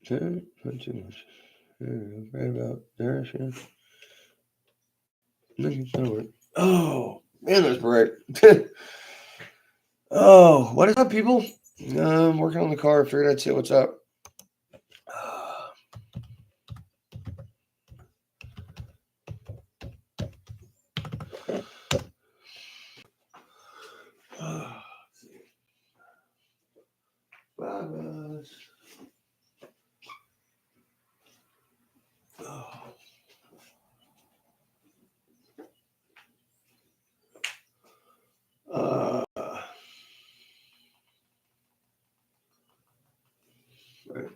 Not too much. There we go. Right about there. Oh, man, that's bright. Oh, what is up, people? I'm working on the car. Figured I'd say what's up. Right.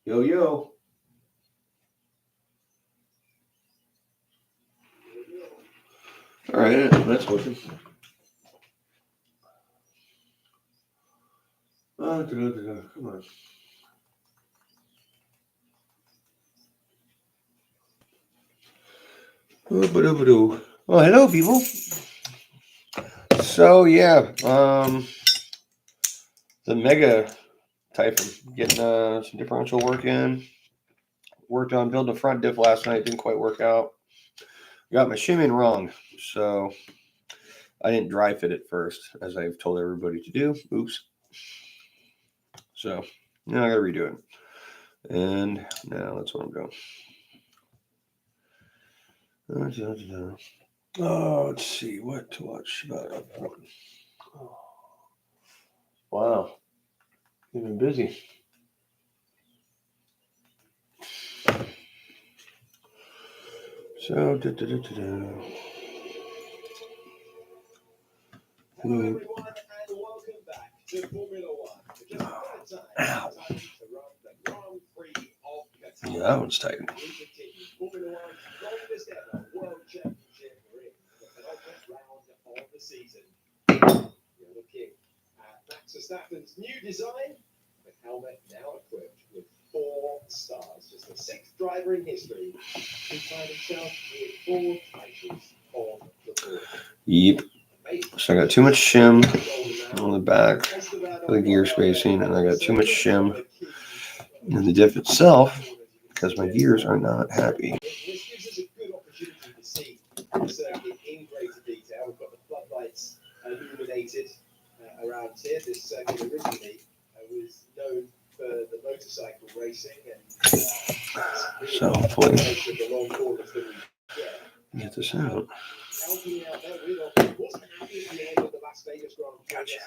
Yo, yo. All right, that's working. Come on. Well, hello, people. So yeah, the mega typhon getting some differential work in. Worked on building a front diff last night. Didn't quite work out. Got my shimming wrong, so I didn't dry fit it first, as I've told everybody to do. Oops. So now I gotta redo it. And now that's what I'm doing. Oh, let's see what to watch. Oh. Wow, you've been busy. So, Hello everyone, and welcome back to Formula One. Just about time to run the Grand Prix of Qatar. Yeah, that one's tight. We continue Formula One's longest ever World Championship ring, the penultimate round of the season. You're looking at Max Verstappen's new design, the helmet now equipped with 4 stars. Just the 6th driver in history who found himself with 4 titles on the board. Yep. So I got too much shim on the back for the gear spacing, and I got too much shim in the diff itself because my gears are not happy. This gives us a good opportunity to see the circuit in greater detail. We've got the floodlights illuminated around here. This circuit originally was known for the motorcycle racing, and so hopefully get this out. Gotcha.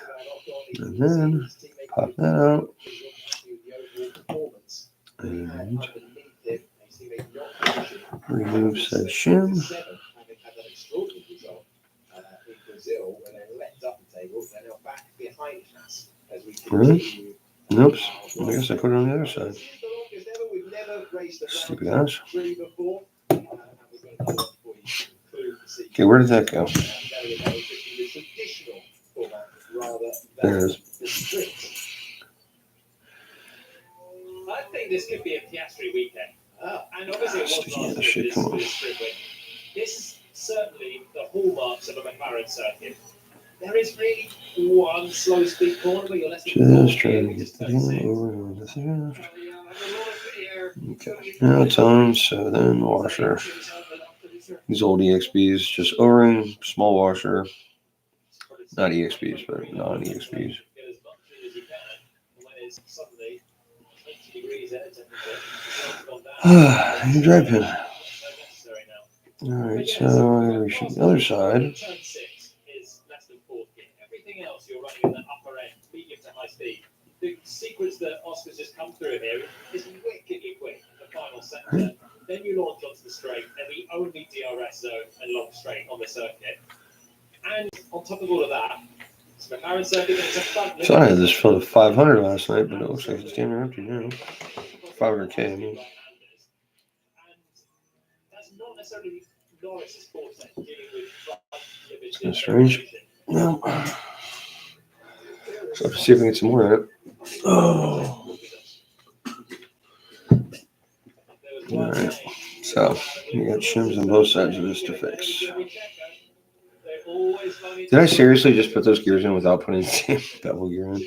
And then pop that out. And remove said shim. Really? Nope. I guess I put it on the other side. Stupid ass. Okay, where did that go? There it is. I think this could be a Piastri weekend. And obviously, it was This is certainly the hallmarks of a McLaren circuit. There is really one slow speed corner where you're less than just trying to get the game over on the left. Okay, now it's on, so then washer. These old EXPs, just O-ring, small washer. Not EXPs, but non-EXPs. New drive pin. Alright, so I'm going to reshoot the other side. Everything else you're running in the upper end, medium to high speed. The sequence that Oscar's just come through here is wickedly quick. The final sector. Then you launch onto the straight, and the only DRS zone and long straight on the circuit. And on top of all of that, McLaren circuit is a front. So I had this filled at 500 last night, but it looks like it's damn empty now. 500K, I mean. That's not necessarily Norris's forte, dealing with That's strange. No. So let's see if we can get some more in it. Oh. Alright. So you got shims on both sides of this to fix. Did I seriously just put those gears in without putting the same bevel gear in?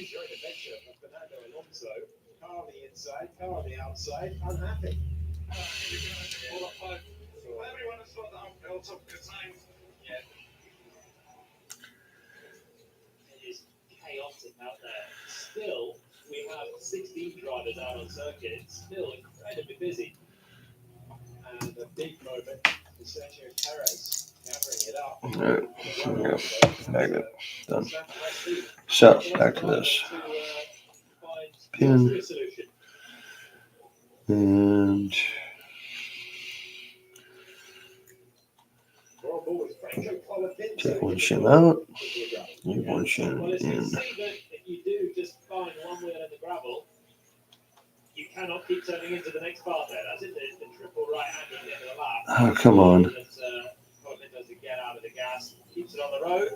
Chaotic out there. Still, we have 16 drivers out on circuit. It's still incredibly busy. And a big moment for Sergio Perez covering it up. Alright, there we go. Magnet. Done. So, back to this. Pin. And take one shim out. Leave one shim in. If you do just find one wheel in the gravel, you cannot keep turning into the next part there. That's it, the triple right-hander at the end of the lap. Oh, come on. Does it get out of the gas, keeps it on the road.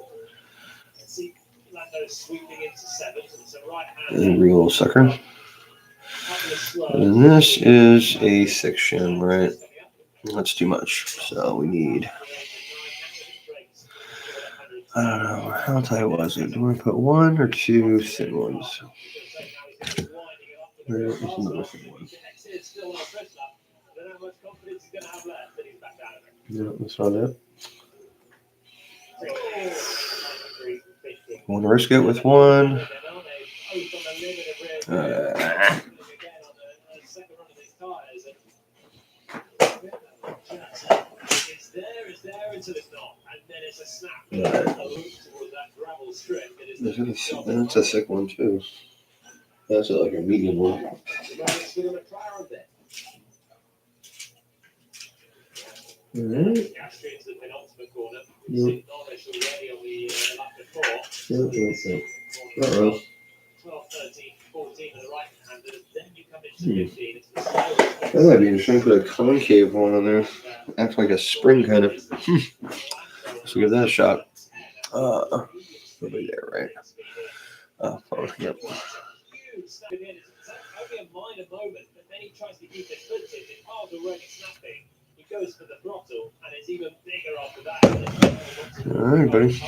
Let's see Lando sweeping into seventh. It's a right-hander. Angry little sucker. And this is a 6 shim, right? That's too much. So we need, I don't know, how tight was it? Do we put 1 or 2 thin ones? There is another thin one. No, that's not it. Want to risk it with 1? That's a sick one too. That's like a medium one. Alright. Yep. Uh-oh. That might be interesting. Put a concave one on there. Act like a spring kind of. Let's give that a shot. Nobody there, right? Oh, yep. It's only a minor moment, but then he tries to keep it footed. His car's already snapping. He goes for the throttle, and it's even bigger after that. All right, buddy.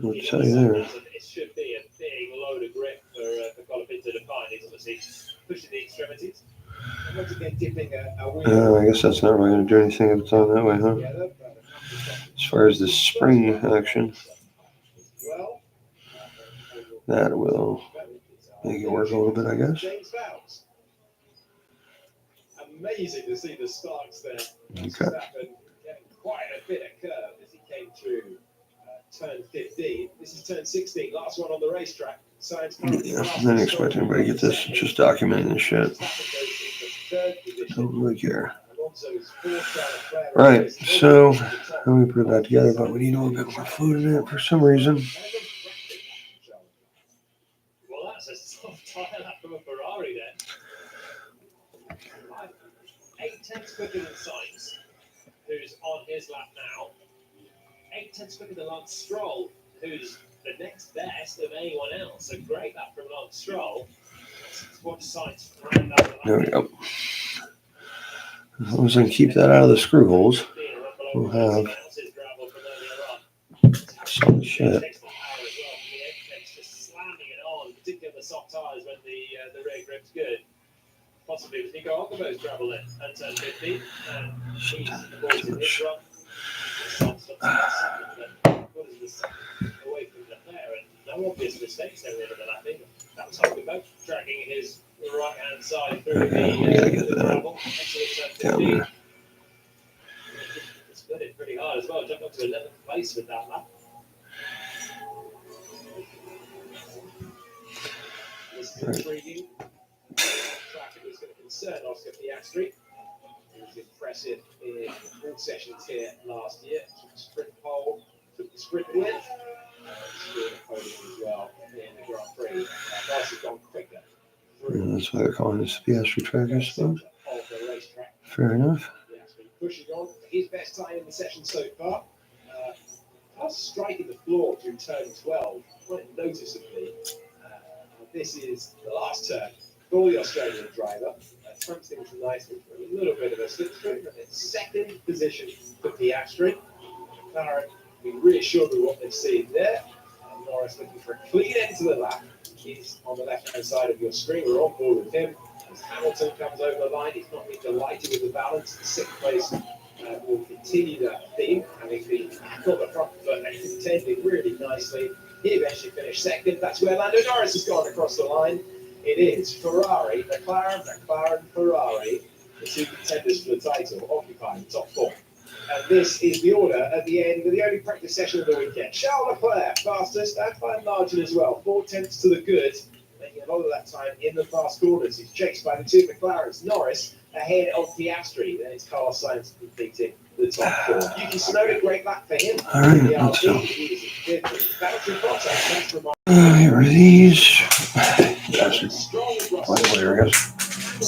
I'll tell you there. It should be a big load of grip for Colapinto to find. He's obviously pushing the extremities. I guess that's not really going to do anything if it's on that way, huh? As far as the spring action, that will make it work a little bit, I guess. Amazing to see the sparks there. Okay. Getting quite a bit of curve as he came through turn 15. This is turn 16, last one on the racetrack. Yeah, I didn't expect anybody to get this. It's just documenting this shit. Don't really care. Right, so let me put that together, but we need a little bit more fluid in it for some reason. Well, that's a soft tire lap from a Ferrari then. 8/10 quicker than Sainz, who's on his lap now. 8/10 quicker than Lance Stroll, who's the next best of anyone else. A great lap from Lance Stroll. Watch Sainz round up the lap. There we go. As long as I can keep that out of the screw holes, we'll have some shit. Particularly the soft tires when the rear grip's good. Possibly with Nico Hulkenberg's gravel in at turn 15. He's avoided his run. Away from the flare, and no obvious mistakes there in the lap either. That was Hulkenberg dragging his right hand side through the gravel. Down there. He split it pretty hard as well. Jumped up to 11th place with that lap. This is intriguing. Traffic is going to concern Oscar Piastri. He was impressive in all sessions here last year. Took the sprint pole, took the sprint win. Secured a podium as well in the Grand Prix. Last has gone quicker. Yeah, that's why they're calling this the Piastri track, I suppose. Fair enough. Pushing on, his best time in the session so far. Just striking the floor through turn 12 quite noticeably. This is the last turn for the Australian driver. Times things nicely for a little bit of a slipstream, and it's second position for Piastri. McLaren being reassured with what they've seen there. Norris looking for a clean end to the lap. He's on the left-hand side of your screen. We're on board with him. As Hamilton comes over the line, he's not been delighted with the balance. The sixth place will continue that theme, having been back on the front foot and contending really nicely. He eventually finished second. That's where Lando Norris has gone across the line. It is Ferrari, McLaren, Ferrari, the two contenders for the title, occupying the top four. And this is the order at the end of the only practice session of the weekend. Charles Leclerc, fastest, and by margin as well. 4 tenths to the good, making a lot of that time in the fast corners. He's chased by the two McLarens. Norris ahead of Piastri. Then it's Carlos Sainz completing the top four. Yuki Tsunoda, great lap for him. All right, The let's go. He was in fifth. Battery contact, thanks for Here are these. strong across One the layer, I guess.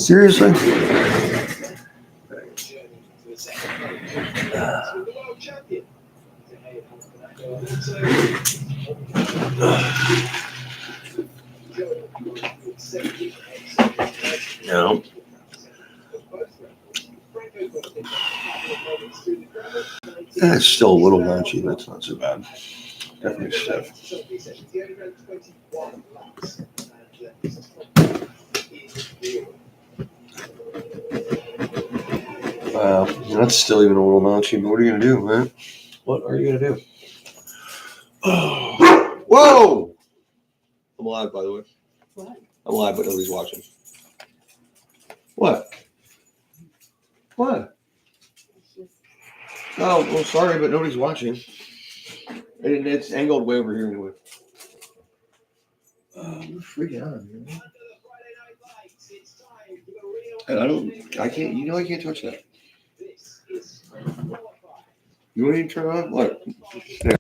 Seriously? journey to the second place with the world champion. No. It's still a little munchy, but it's not so bad. Definitely stiff. Wow, that's still even a little munchy, but what are you going to do, man? What are you going to do? Oh. Whoa! I'm alive, by the way. What? I'm alive, but nobody's watching. What? What? Oh, well, sorry, but nobody's watching. And it's angled way over here anyway. I'm freaking out, man. And I can't touch that. You want me to turn on? What? There.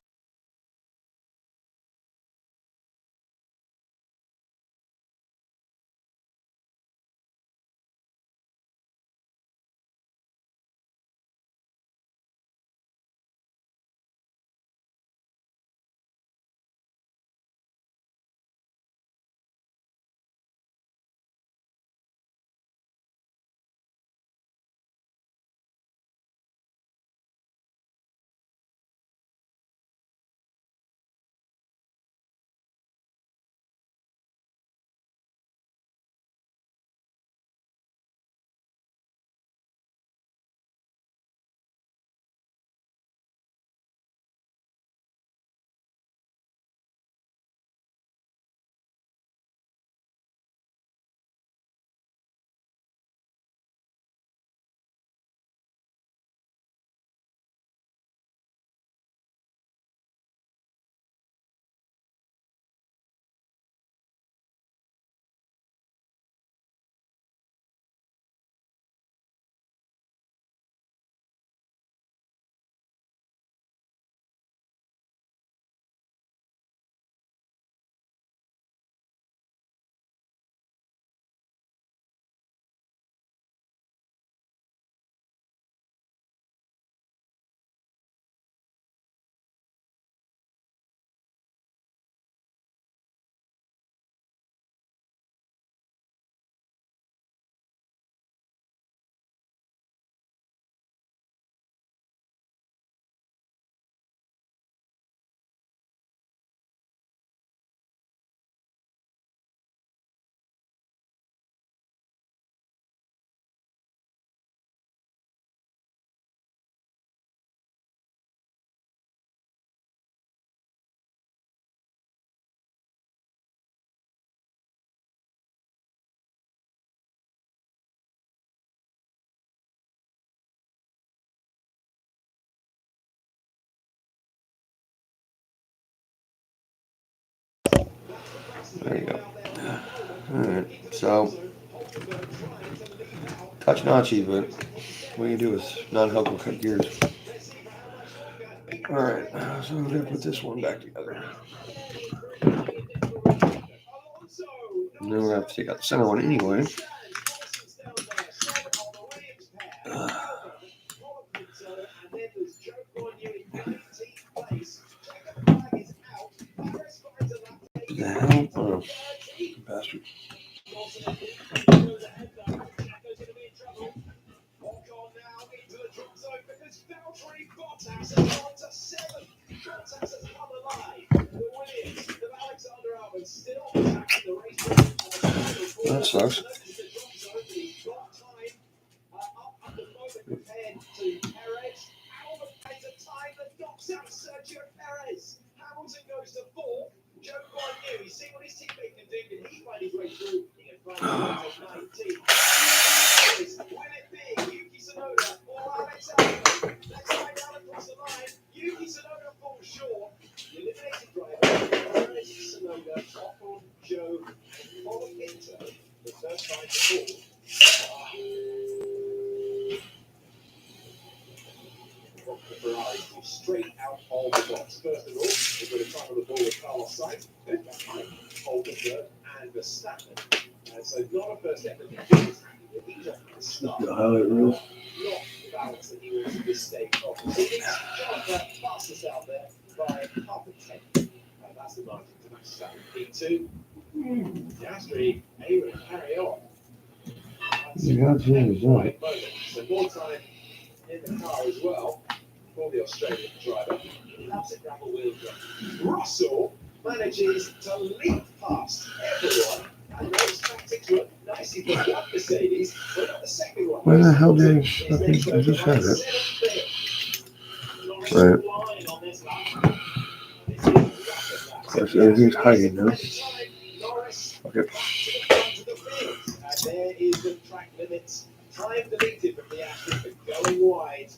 There you go. Alright, so touch nachi, but what you do is non-help will cut gears. Alright, so I'm gonna put this one back together. And then we're gonna have to take out the center one anyway. Walk on now into the drop zone because Valtteri Bottas has gone to 7. Bottas has come alive. The Williams of Alexander Albon still attacking the race. That sucks. Got time up at the moment compared to Perez. Albon pays a time that knocks out Sergio Perez. Hamilton goes to 4. Joe Guanyu, he's seen what his teammate can do. Can he find his way through? He can find his way to 19. Will it be Yuki Tsunoda or Alex Albon? Let's find out across the line. Yuki Tsunoda falls short. The eliminated driver, Alex Tsunoda, Ocon, Joe, and Paul Pinto. The first time to fall. From the Ferrari straight out of the box. First of all, we've got a time on the ball with Carlos Sainz. Then behind Hulkenberg and Verstappen. So not a first step, but he's off the start. The highlight reel. Not the balance that he was at this stage of the season. Jonathan fastest out there by half a tenth. That's the margin to Verstappen. P2. Piastri able to carry on. Yeah, James, right. So more time in the car as well for the Australian driver. He loves it gravel wheel drive. Russell manages to leap past everyone. And those tactics were nicely put up Mercedes, but not the second one. Where the hell did I just had it? Right. Of course, everything's hiding now. Okay. And there is the track limits. Time deleted from the Aston for going wide.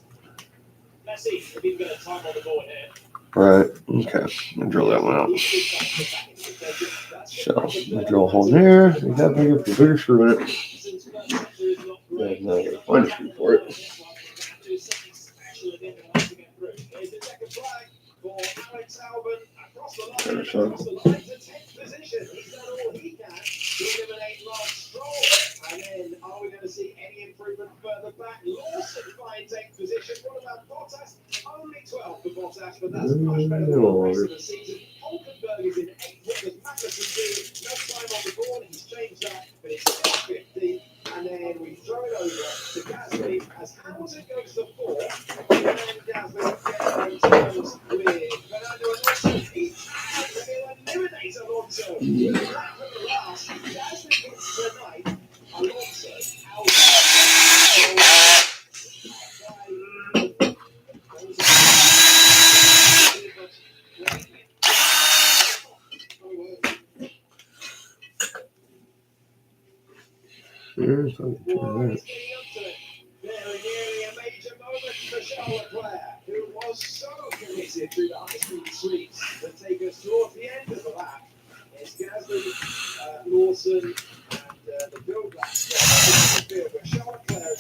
Let's see if he's going to time on the board here. Right. Okay. I'll drill that one out. So, I'll drill a hole there. Make that bigger, put a bigger screw in it. And now I gotta find a screw for it. There, so. And then, are we going to see any improvement further back? Lawson finds 8th position. What about Bottas? Only 12 for Bottas, but that's much better than the rest of the season. Hulkenberg is in 8th. What does Magnussen do? No time on the board. He's changed that, but it's still 50. And then we throw it over to Gasly as Hamilton goes to 4. And Gasly goes with Fernando Alonso. He's eliminate Alonso. With a lap at the last, Gasly hits the 9th. Alonso out. There's Very nearly a major moment for Charles Leclerc, who was so committed through the high-speed sweeps that take us towards the end of the lap. It's Gasly, Lawson, and the build lap start. But Charles Leclerc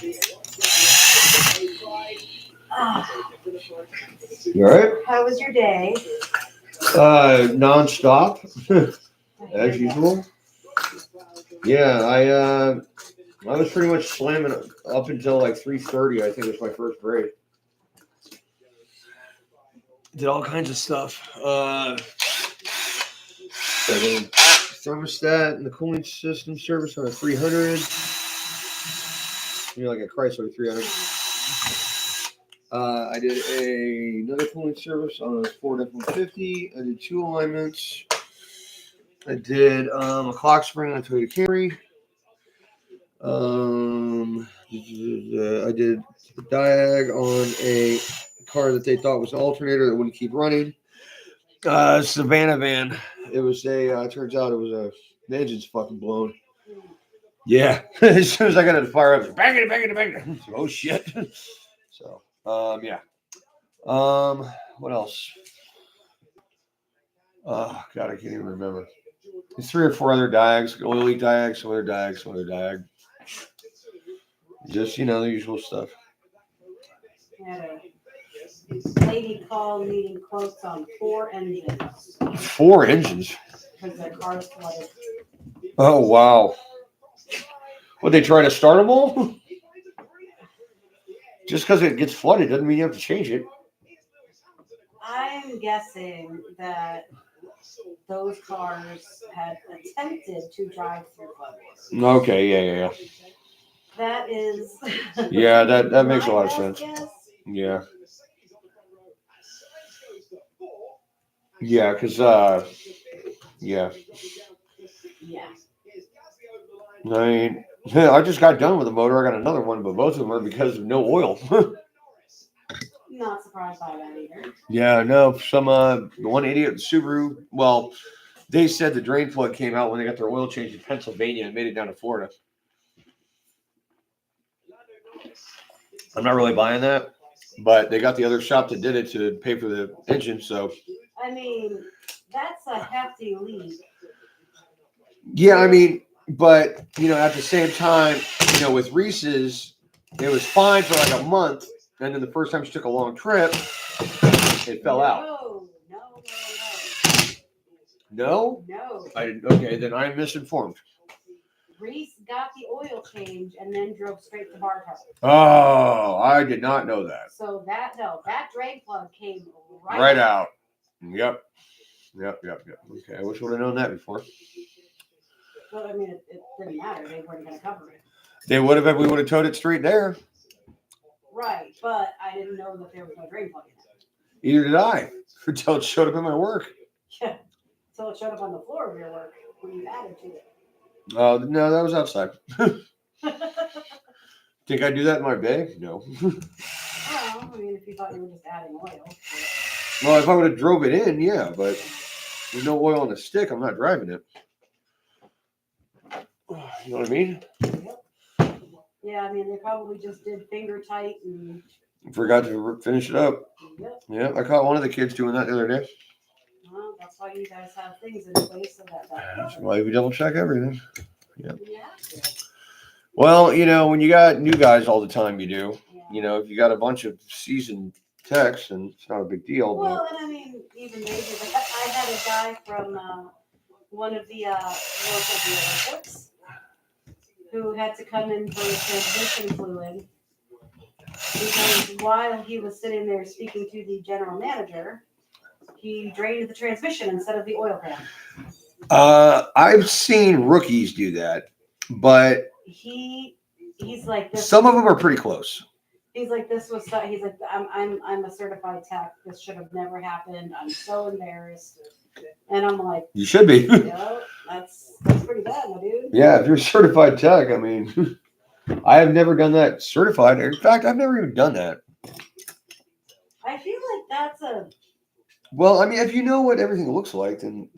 is You alright? How was your day? Non-stop, as usual. Yeah, I was pretty much slamming up until like 3:30. I think was my first break. Did all kinds of stuff. Thermostat and the cooling system service on a 300. Like a Chrysler 300. I did another cooling service on a Ford F-150. I did 2 alignments. I did a clock spring on a Toyota Camry. I did a diag on a car that they thought was an alternator that wouldn't keep running. Savannah van. It was turns out it was the engine's fucking blown. Yeah. As soon as I got it to fire up, bang it. Oh shit. So, yeah. What else? Oh God, I can't even remember. There's 3 or 4 other diags, oil leak diag, some other diag. Just, the usual stuff. Had a lady call needing quotes on 4 engines 4 engines? because their car's flooded. Oh, wow. Would they try to start them all? Just because it gets flooded doesn't mean you have to change it. I'm guessing that those cars had attempted to drive through floodwaters. Okay, yeah. That is. Yeah, that makes a my lot of best sense. guess. Yeah. Yeah, because, yeah. Yeah. I mean, I just got done with the motor. I got another one, but both of them are because of no oil. Not surprised by that either. Yeah, no, some, the one idiot Subaru, well, they said the drain plug came out when they got their oil changed in Pennsylvania and made it down to Florida. I'm not really buying that, but they got the other shop that did it to pay for the engine, so. I mean, that's a hefty leap. Yeah, I mean, but, at the same time, with Reese's, it was fine for like a month, and then the first time she took a long trip, it fell out. No? No. I didn't. Okay, then I'm misinformed. Reese got the oil change and then drove straight to Bartow. Oh, I did not know that. So that drain plug came Right out. Yep. Okay, I wish I would have known that before. But I mean, it didn't matter. They weren't going to cover it. They would have if we would have towed it straight there. Right, but I didn't know that there was no drain plug in it. Either did I. Until it showed up in my work. Yeah, until it showed up on the floor of your work when you added to it. Oh, no, that was outside. Think I'd do that in my bag? No. Well, I mean, if you thought you were just adding oil. But... Well, if I would have drove it in, yeah, but there's no oil on the stick. I'm not driving it. You know what I mean? Yep. Yeah, I mean, they probably just did finger tight and... Forgot to finish it up. Yep. Yeah, I caught one of the kids doing that the other day. Well, that's why you guys have things in place so that... That's why we double check everything. Yeah. Well, when you got new guys all the time, you do. Yeah. If you got a bunch of seasoned techs, and it's not a big deal. Well, and I mean, even maybe, like, I had a guy from one of the local dealerships who had to come in for his transmission fluid because while he was sitting there speaking to the general manager, he drained the transmission instead of the oil pan. I've seen rookies do that, but He's like this. Some of them are pretty close. He's like, this was. He's like, I'm a certified tech. This should have never happened. I'm so embarrassed. And I'm like, You should be. That's pretty bad, my dude. Yeah, if you're a certified tech, I mean, I have never done that certified. In fact, I've never even done that. I feel like that's a. Well, I mean, if you know what everything looks like, then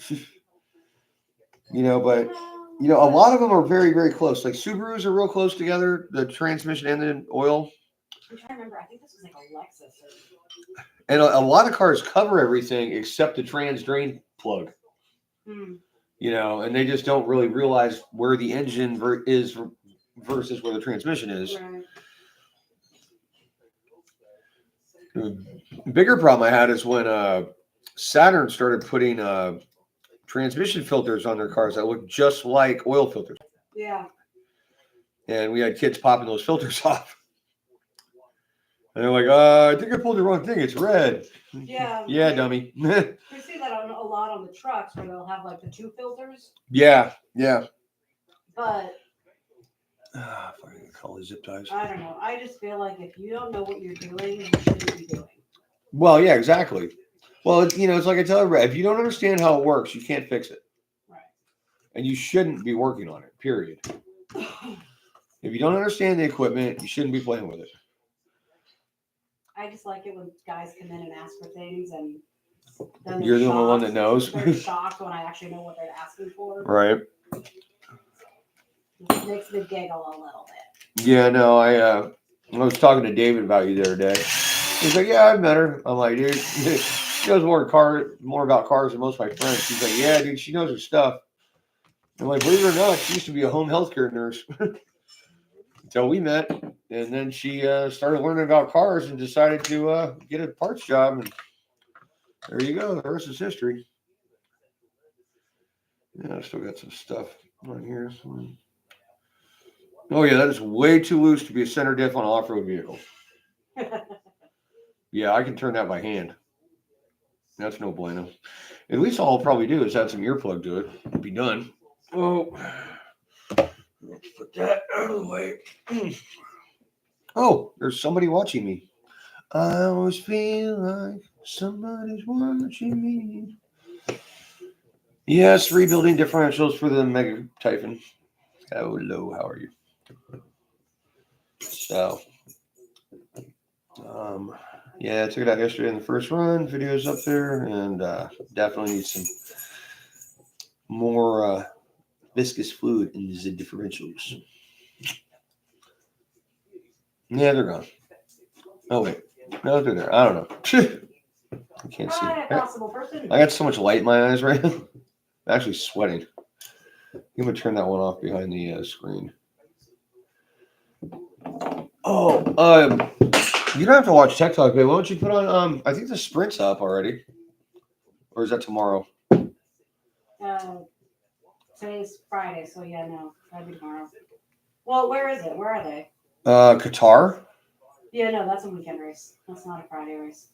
but. A lot of them are very, very close. Like Subarus are real close together, the transmission and the oil. I'm trying to remember. I think this was like a Lexus. And a lot of cars cover everything except the trans drain plug. And they just don't really realize where the engine is versus where the transmission is. Right. The bigger problem I had is when Saturn started putting transmission filters on their cars that look just like oil filters. Yeah. And we had kids popping those filters off. And they're like, I think I pulled the wrong thing. It's red. Yeah. Yeah, dummy. We see that a lot on the trucks where they'll have like the two filters. Yeah. But If I can call it zip ties. I don't know. I just feel like if you don't know what you're doing, you shouldn't be doing. Well, yeah, exactly. Well, it's like I tell everybody, if you don't understand how it works, you can't fix it. Right. And you shouldn't be working on it, period. If you don't understand the equipment, you shouldn't be playing with it. I just like it when guys come in and ask for things and then You're the only one that knows. They're shocked when I actually know what they're asking for. Right. It makes me giggle a little bit. Yeah, no, I was talking to David about you the other day. He's like, yeah, I've met her. I'm like, dude, she knows more about cars than most of my friends. He's like, yeah, dude, she knows her stuff. I'm like, believe it or not, she used to be a home healthcare nurse until we met. And then she started learning about cars and decided to get a parts job. And there you go. The rest is history. Yeah, I still got some stuff on here. Oh, yeah, that is way too loose to be a center diff on an off-road vehicle. Yeah, I can turn that by hand. That's no bueno. At least all I'll probably do is add some earplug to it. It'll be done. Oh, let's put that out of the way. Oh, there's somebody watching me. I always feel like somebody's watching me. Yes, rebuilding differentials for the Mega Typhon. Hello, how are you? So, yeah, I took it out yesterday in the first run. Video's up there, and definitely need some more viscous fluid in the differentials. Yeah, they're gone. Oh wait, no, they're there. I don't know. I can't see. Hi, possible person. I got so much light in my eyes right now. I'm actually sweating. I'm gonna turn that one off behind the screen. Oh, you don't have to watch Tech Talk, babe. Why don't you put on? I think the sprint's up already, or is that tomorrow? Today's Friday, so yeah, no, that'd be tomorrow. Well, where is it? Where are they? Qatar. Yeah, no, that's a weekend race. That's not a Friday race.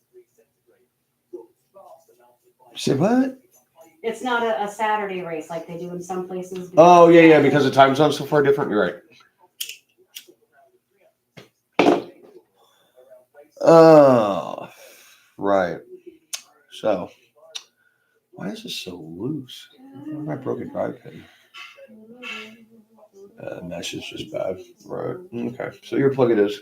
Say what? It's not a Saturday race like they do in some places. Oh yeah, because the time zone's so far different. You're right. Oh, right. So, why is this so loose? My broken drive pin. Mesh is just bad. Right. Okay. So your plug it is.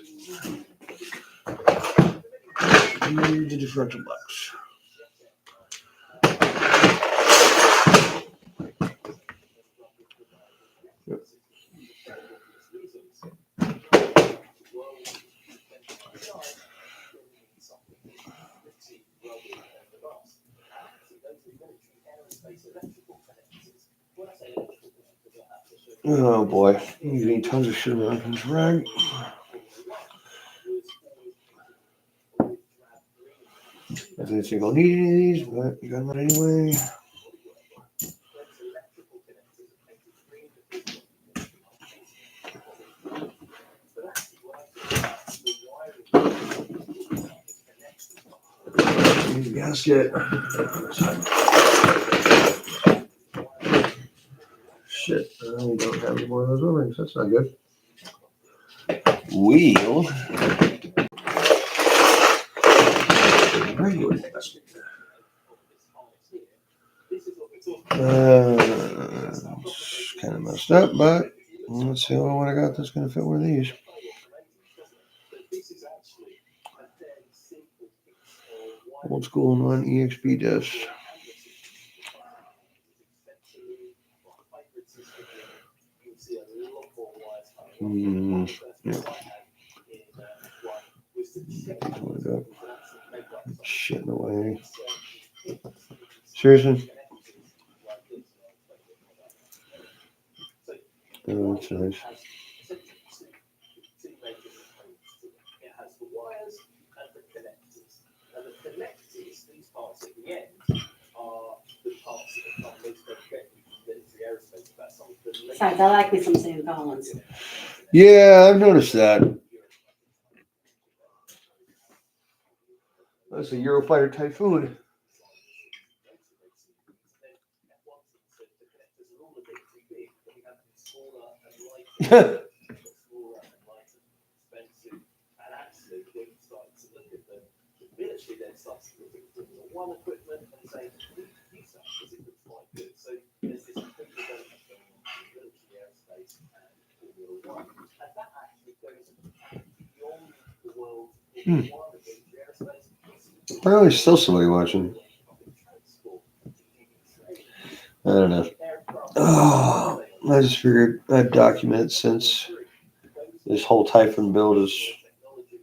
The differential box. Yep. Oh boy, I'm getting tons of shit around from this rag. I didn't think I'll need any of these, but you got them anyway. Gasket. Shit, we don't have any more of those O-rings. That's not good. Wheel. Regular gasket. It's kind of messed up, but let's see what I got that's going to fit one of these. Old school non-EXP disc. Yeah. Shit in the way. Seriously? Oh, that's nice. Besides, I like me some Sam Collins. Yeah, I've noticed that. That's a Eurofighter Typhoon. Probably still somebody watching. I don't know. Oh, I just figured I'd document since this whole Typhon build is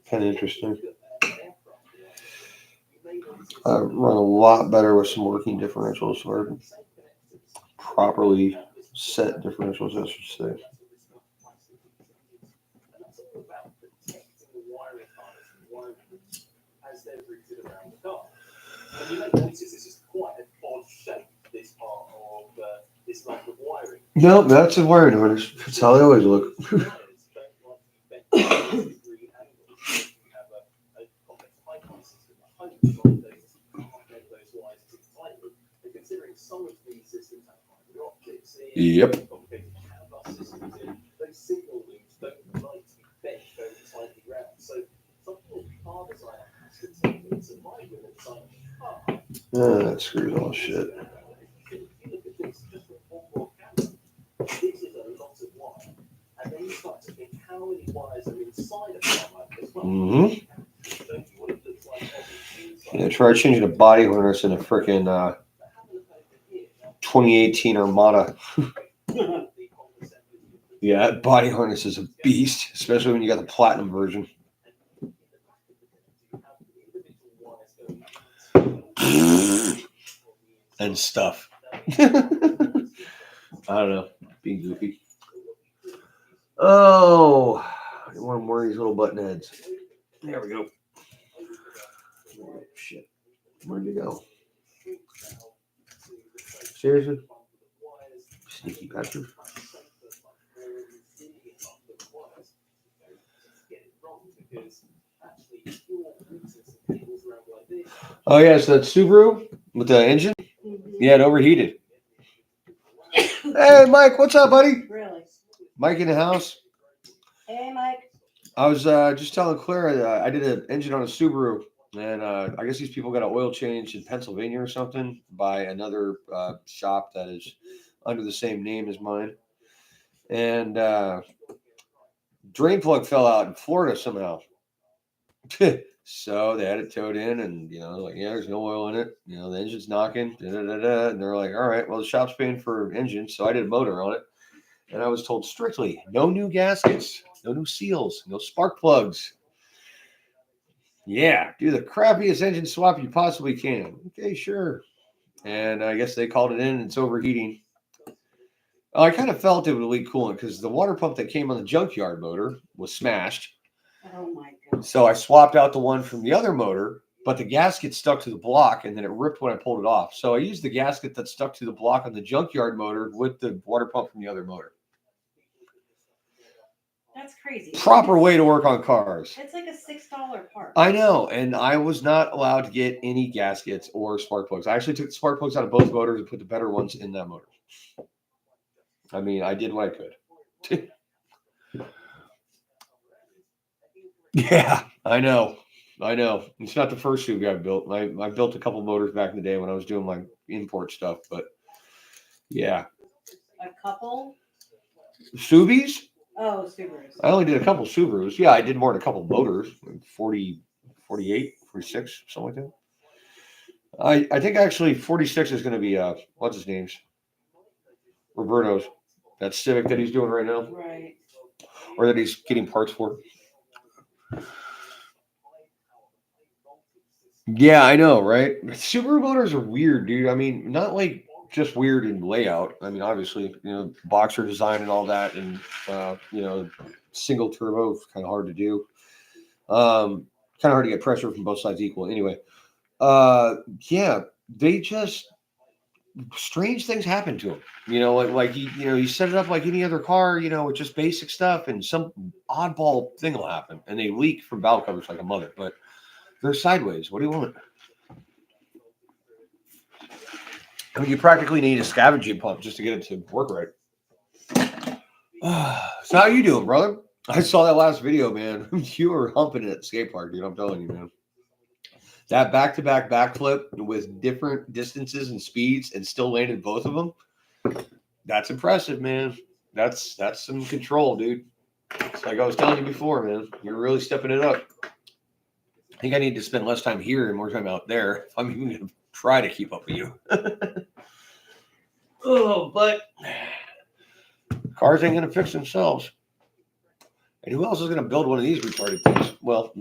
kind of interesting. I run a lot better with some working differentials, or properly set differentials, I should say. No, that's a wiring harness. That's how they always look. Yep. Those signal loops don't like to be bent very tightly round. So something that car designer has to take into mind when it's like, That screws all shit. if you look at this just with one more camera, this is a lot of wire. And then you start to think how many wires are inside a car like this. Well, Mm-hmm. don't you want it looks like on the Yeah, inside? try changing a body harness in a freaking 2018 Armada. Yeah, that body harness is a beast, especially when you got the platinum version. And stuff. I don't know. Being goofy. Oh, I want more of these little button heads. There we go. Oh, shit. Where'd you go? Seriously? Sneaky bastard. Oh, yeah, so that Subaru with the engine? Yeah, it overheated. Hey, Mike, what's up, buddy? Really? Mike in the house. Hey, Mike. I was just telling Claire I did an engine on a Subaru, and I guess these people got an oil change in Pennsylvania or something by another shop that is under the same name as mine. And drain plug fell out in Florida somehow. So they had it towed in, and like, yeah, there's no oil in it. The engine's knocking, and they're like, all right, well, the shop's paying for engine, so I did a motor on it, and I was told strictly no new gaskets, no new seals, no spark plugs. Yeah, do the crappiest engine swap you possibly can. Okay, sure. And I guess they called it in, and it's overheating. I kind of felt it would leak coolant because the water pump that came on the junkyard motor was smashed. Oh my God. So I swapped out the one from the other motor, but the gasket stuck to the block, and then it ripped when I pulled it off. So I used the gasket that stuck to the block on the junkyard motor with the water pump from the other motor. That's crazy. Proper way to work on cars. It's like a $6 part. I know, and I was not allowed to get any gaskets or spark plugs. I actually took the spark plugs out of both motors and put the better ones in that motor. I mean, I did what I could. Yeah, I know. It's not the first Subaru I've built. I built a couple motors back in the day when I was doing my import stuff, but yeah. A couple? Subies? Oh, Subarus. I only did a couple Subarus. Yeah, I did more than a couple motors, like 40, 48, 46, something like that. I think actually 46 is going to be, what's his name's? Roberto's. That Civic that he's doing right now. Right. Or that he's getting parts for. Yeah, I know, right? Subaru motors are weird, dude. I mean, not like just weird in layout. I mean, obviously, boxer design and all that, and single turbo is kind of hard to do. Kind of hard to get pressure from both sides equal. Anyway, yeah, they just strange things happen to them. Like you set it up like any other car, with just basic stuff, and some oddball thing will happen, and they leak from valve covers like a mother, but they're sideways. What do you want? I mean, you practically need a scavenging pump just to get it to work right. So how you doing, brother? I saw that last video, man. You were humping it at the skate park, dude. I'm telling you, man. That back-to-back backflip with different distances and speeds and still landed both of them. That's impressive, man. That's some control, dude. It's like I was telling you before, man. You're really stepping it up. I think I need to spend less time here and more time out there if I'm even going to try to keep up with you. But cars ain't going to fix themselves. And who else is going to build one of these retarded things? Well,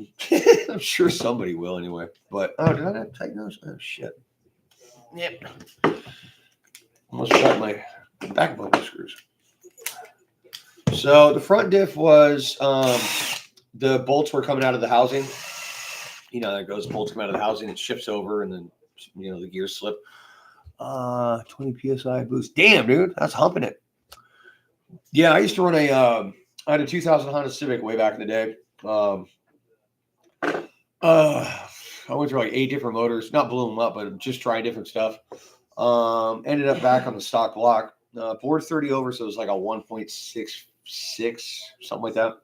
I'm sure somebody will anyway. But, did I not tighten those? Oh, shit. Yep. Almost got my back bumper screws. So the front diff was the bolts were coming out of the housing. That goes, bolts come out of the housing, it shifts over, and then, the gears slip. 20 PSI boost. Damn, dude, that's humping it. Yeah, I used to run I had a 2000 Honda Civic way back in the day. I went through like 8 different motors, not blew them up, but just trying different stuff. Ended up back on the stock block. board 30 over, so it was like a 1.66, something like that.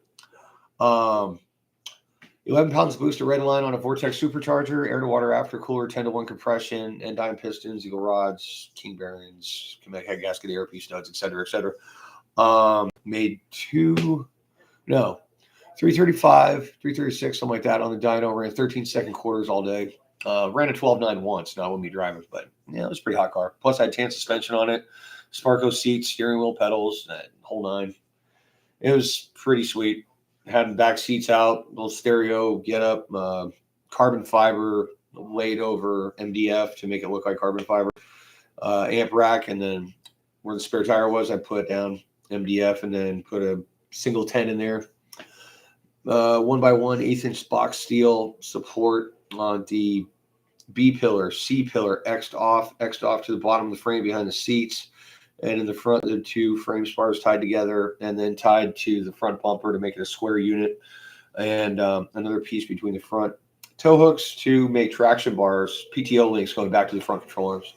11 pounds booster red line on a Vortex supercharger, air to water aftercooler, 10-to-1 compression, Endyne pistons, Eagle rods, King bearings, head gasket, ARP studs, etc., etc. Made 335, 336, something like that on the dyno. Ran 13-second quarters all day. Ran a 12.9 once. Now I wouldn't be driving, but yeah, it was a pretty hot car. Plus, I had tan suspension on it, Sparco seats, steering wheel pedals, that whole nine. It was pretty sweet. Had back seats out, little stereo get up, carbon fiber laid over MDF to make it look like carbon fiber, amp rack, and then where the spare tire was, I put down MDF and then put a single 10 in there. 1x1 1/8-inch box steel support on the B pillar, C pillar, X'd off to the bottom of the frame behind the seats. And in the front, the two frame spars tied together and then tied to the front bumper to make it a square unit. And another piece between the front tow hooks to make traction bars, PTO links going back to the front control arms.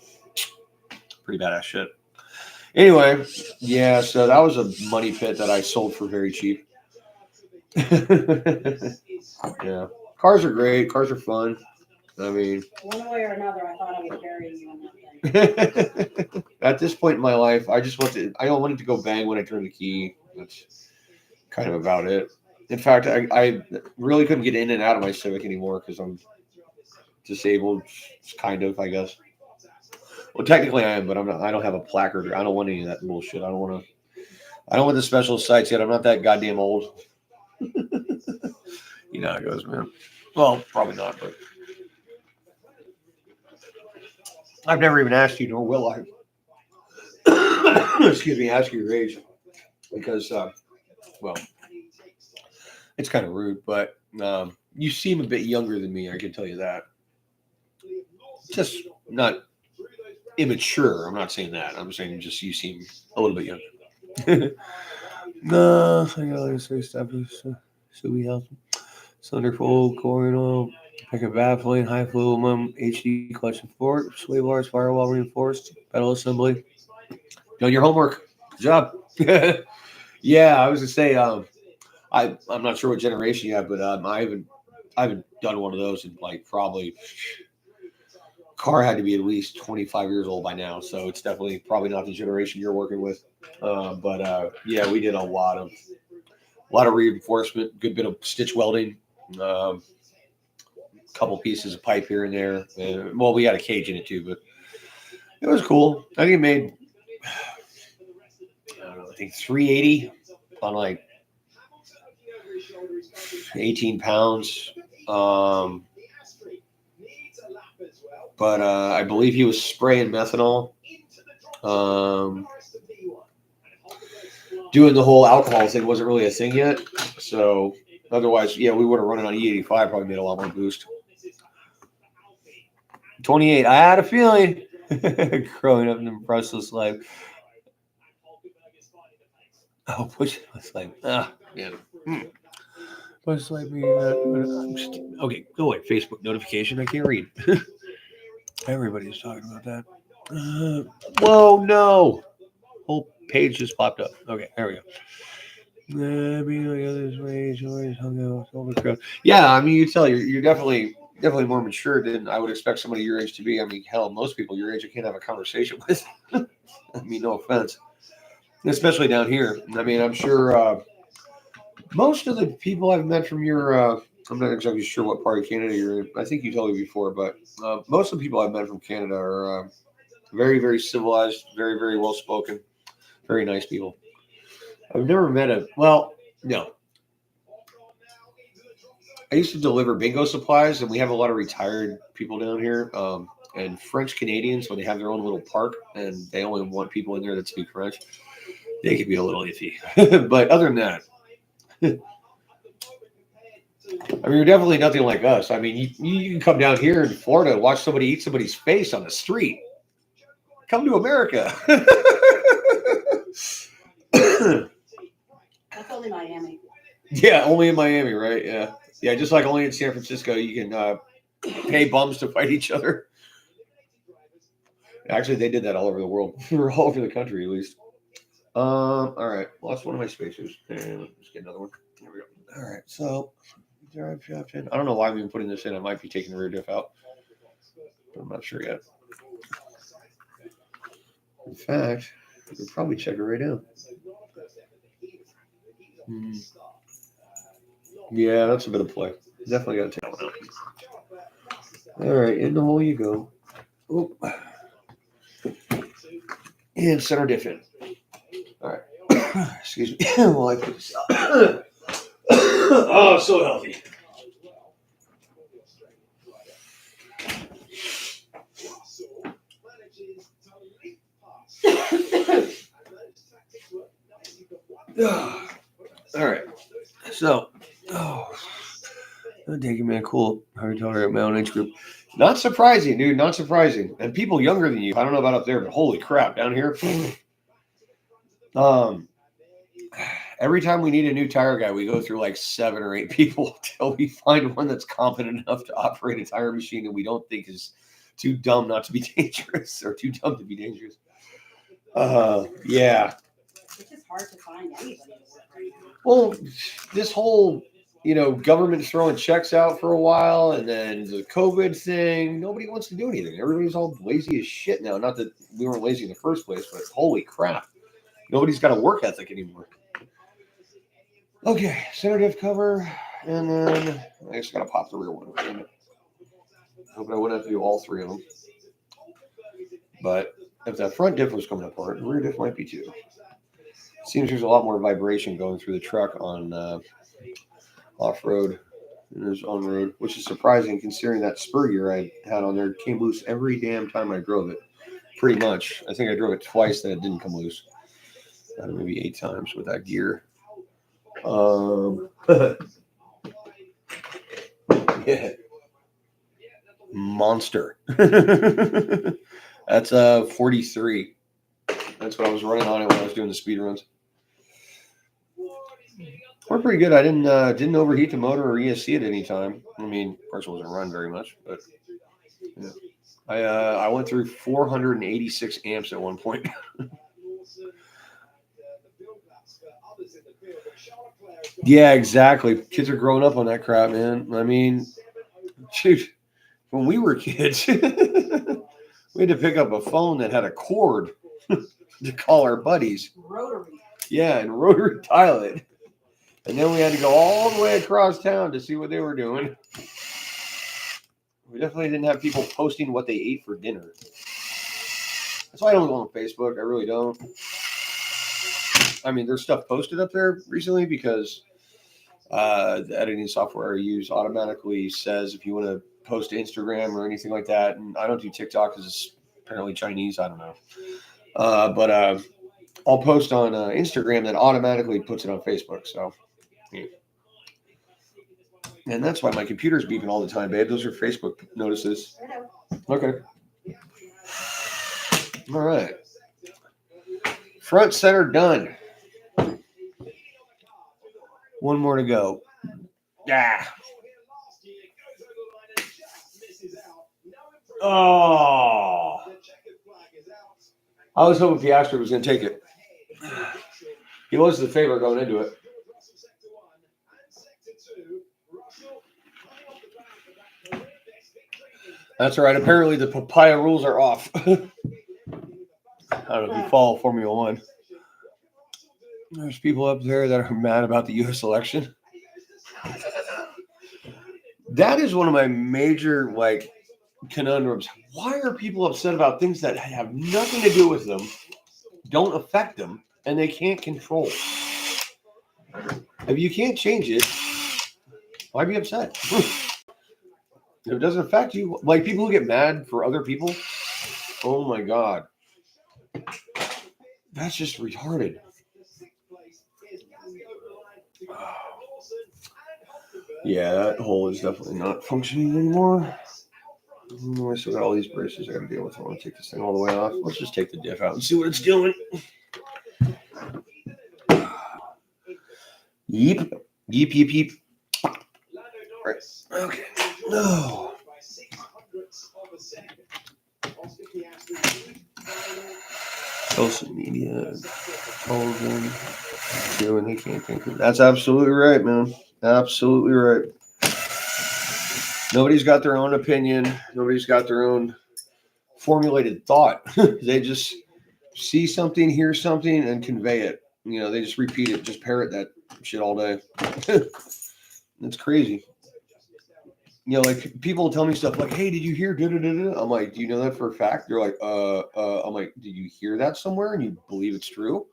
Pretty badass shit. Anyway, yeah, so that was a money pit that I sold for very cheap. Yeah. Cars are great. Cars are fun. I mean, one way or another, I thought I would carry you on that thing. at this point in my life, I don't want it to go bang when I turn the key. That's kind of about it. In fact, I really couldn't get in and out of my Civic anymore because I'm disabled, kind of, I guess. Well, technically I am, but I'm not. I don't have a placard. I don't want any of that bullshit. I don't want the special sites yet. I'm not that goddamn old. You know how it goes, man. Well, probably not, but I've never even asked you, nor will I. Excuse me, ask your age because, well, it's kind of rude, but you seem a bit younger than me. I can tell you that. Just not immature. I'm not saying that. I'm saying just you seem a little bit younger. No, I gotta say stuff. So we help. Centerfold, coring oil, pack of baffling, high aluminum, HD clutch and fork, sway bars, firewall reinforced, pedal assembly. Done your homework. Good job. Yeah, I was gonna say, I'm not sure what generation you have, but I haven't done one of those in like probably. Car had to be at least 25 years old by now, so it's definitely probably not the generation you're working with. But yeah, we did a lot of reinforcement, good bit of stitch welding, couple pieces of pipe here and there. Well, we had a cage in it too, but it was cool. I think it made, I think 380 on like 18 pounds. But I believe he was spraying methanol, doing the whole alcohol thing wasn't really a thing yet. So otherwise, yeah, we would have run it on E85, probably made a lot more boost. 28. I had a feeling. Growing up in a brushless life. Oh, push was like, yeah. Push like me. Okay, go away. Facebook notification. I can't read. Everybody's talking about that. Whoa, no. Whole page just popped up. Okay, there we go. Yeah, I mean, you tell you're definitely more mature than I would expect somebody your age to be. I mean, hell, most people your age I can't have a conversation with. I mean, no offense, especially down here. I mean, I'm sure most of the people I've met from your, I'm not exactly sure what part of Canada you're in. I think you told me before, but most of the people I've met from Canada are very, very civilized, very, very well spoken, very nice people. I've never met no. I used to deliver bingo supplies, and we have a lot of retired people down here, and French Canadians, when they have their own little park, and they only want people in there that speak French, they can be a little iffy. But other than that, I mean, you're definitely nothing like us. I mean, you can come down here in Florida and watch somebody eat somebody's face on the street. Come to America. That's only Miami. Yeah, only in Miami, right? Yeah. Yeah, just like only in San Francisco, you can pay bums to fight each other. Actually, they did that all over the world. Or all over the country, at least. All right. Lost one of my spacers. And let's get another one. Here we go. All right. So, drive shaft in. I don't know why I'm even putting this in. I might be taking the rear diff out. But I'm not sure yet. In fact, we could probably check it right now. Yeah, that's a bit of play. Definitely got to take that one out. All right. In the hole you go. Oop. And center diff in. All right. Excuse me while I put this out. Oh, so healthy. All right. So, thank you, man. Cool. How are you talking my own age group? Not surprising, dude. Not surprising. And people younger than you. I don't know about up there, but holy crap, down here. Every time we need a new tire guy, we go through like 7 or 8 people until we find one that's competent enough to operate a tire machine that we don't think is too dumb not to be dangerous or too dumb to be dangerous. Yeah. It's just hard to find anybody. Well, this whole, government throwing checks out for a while, and then the COVID thing, nobody wants to do anything. Everybody's all lazy as shit now. Not that we weren't lazy in the first place, but holy crap. Nobody's got a work ethic anymore. Okay, center diff cover, and then I just got to pop the rear one. Damn it. Hoping I wouldn't have to do all 3 of them. But if that front diff was coming apart, the rear diff might be too. Seems there's a lot more vibration going through the truck on off-road than there's on-road, which is surprising considering that spur gear I had on there came loose every damn time I drove it. Pretty much. I think I drove it twice, then it didn't come loose. Maybe 8 times with that gear. Yeah. Monster. That's 43. That's what I was running on it when I was doing the speed runs. We're pretty good. I didn't overheat the motor or ESC at any time. I mean, of course, it wasn't run very much, but yeah. I went through 486 amps at one point. Yeah, exactly. Kids are growing up on that crap, man. I mean, shoot, when we were kids, we had to pick up a phone that had a cord to call our buddies. Rotary. Yeah, and rotary dial it. And then we had to go all the way across town to see what they were doing. We definitely didn't have people posting what they ate for dinner. That's why I don't go on Facebook. I really don't. I mean, there's stuff posted up there recently because the editing software I use automatically says if you want to post to Instagram or anything like that. And I don't do TikTok because it's apparently Chinese. I don't know. But I'll post on Instagram that automatically puts it on Facebook. So, yeah. And that's why my computer's beeping all the time, babe. Those are Facebook notices. Okay. All right. Front center done. One more to go. Yeah. Oh. I was hoping Piastri was going to take it. He was the favorite going into it. That's all right. Apparently the papaya rules are off. I don't know if you follow Formula One. There's people up there that are mad about the U.S. election. That is one of my major, conundrums. Why are people upset about things that have nothing to do with them, don't affect them, and they can't control? If you can't change it, why be upset? If it doesn't affect you, like people who get mad for other people, oh my God. That's just retarded. Yeah, that hole is definitely not functioning anymore. I still got all these braces I gotta deal with. I want to take this thing all the way off. Let's just take the diff out and see what it's doing. Yeep. Yeep, yeep, yeep. Right. Okay. No. social media, television, doing they can't think of. That's absolutely right, man. Absolutely right. Nobody's got their own opinion. Nobody's got their own formulated thought. They just see something, hear something, and convey it. They just repeat it, just parrot that shit all day. It's crazy. Like people tell me stuff like, "Hey, did you hear?" Da-da-da-da? I'm like, "Do you know that for a fact?" They're like, I'm like, "Did you hear that somewhere and you believe it's true?"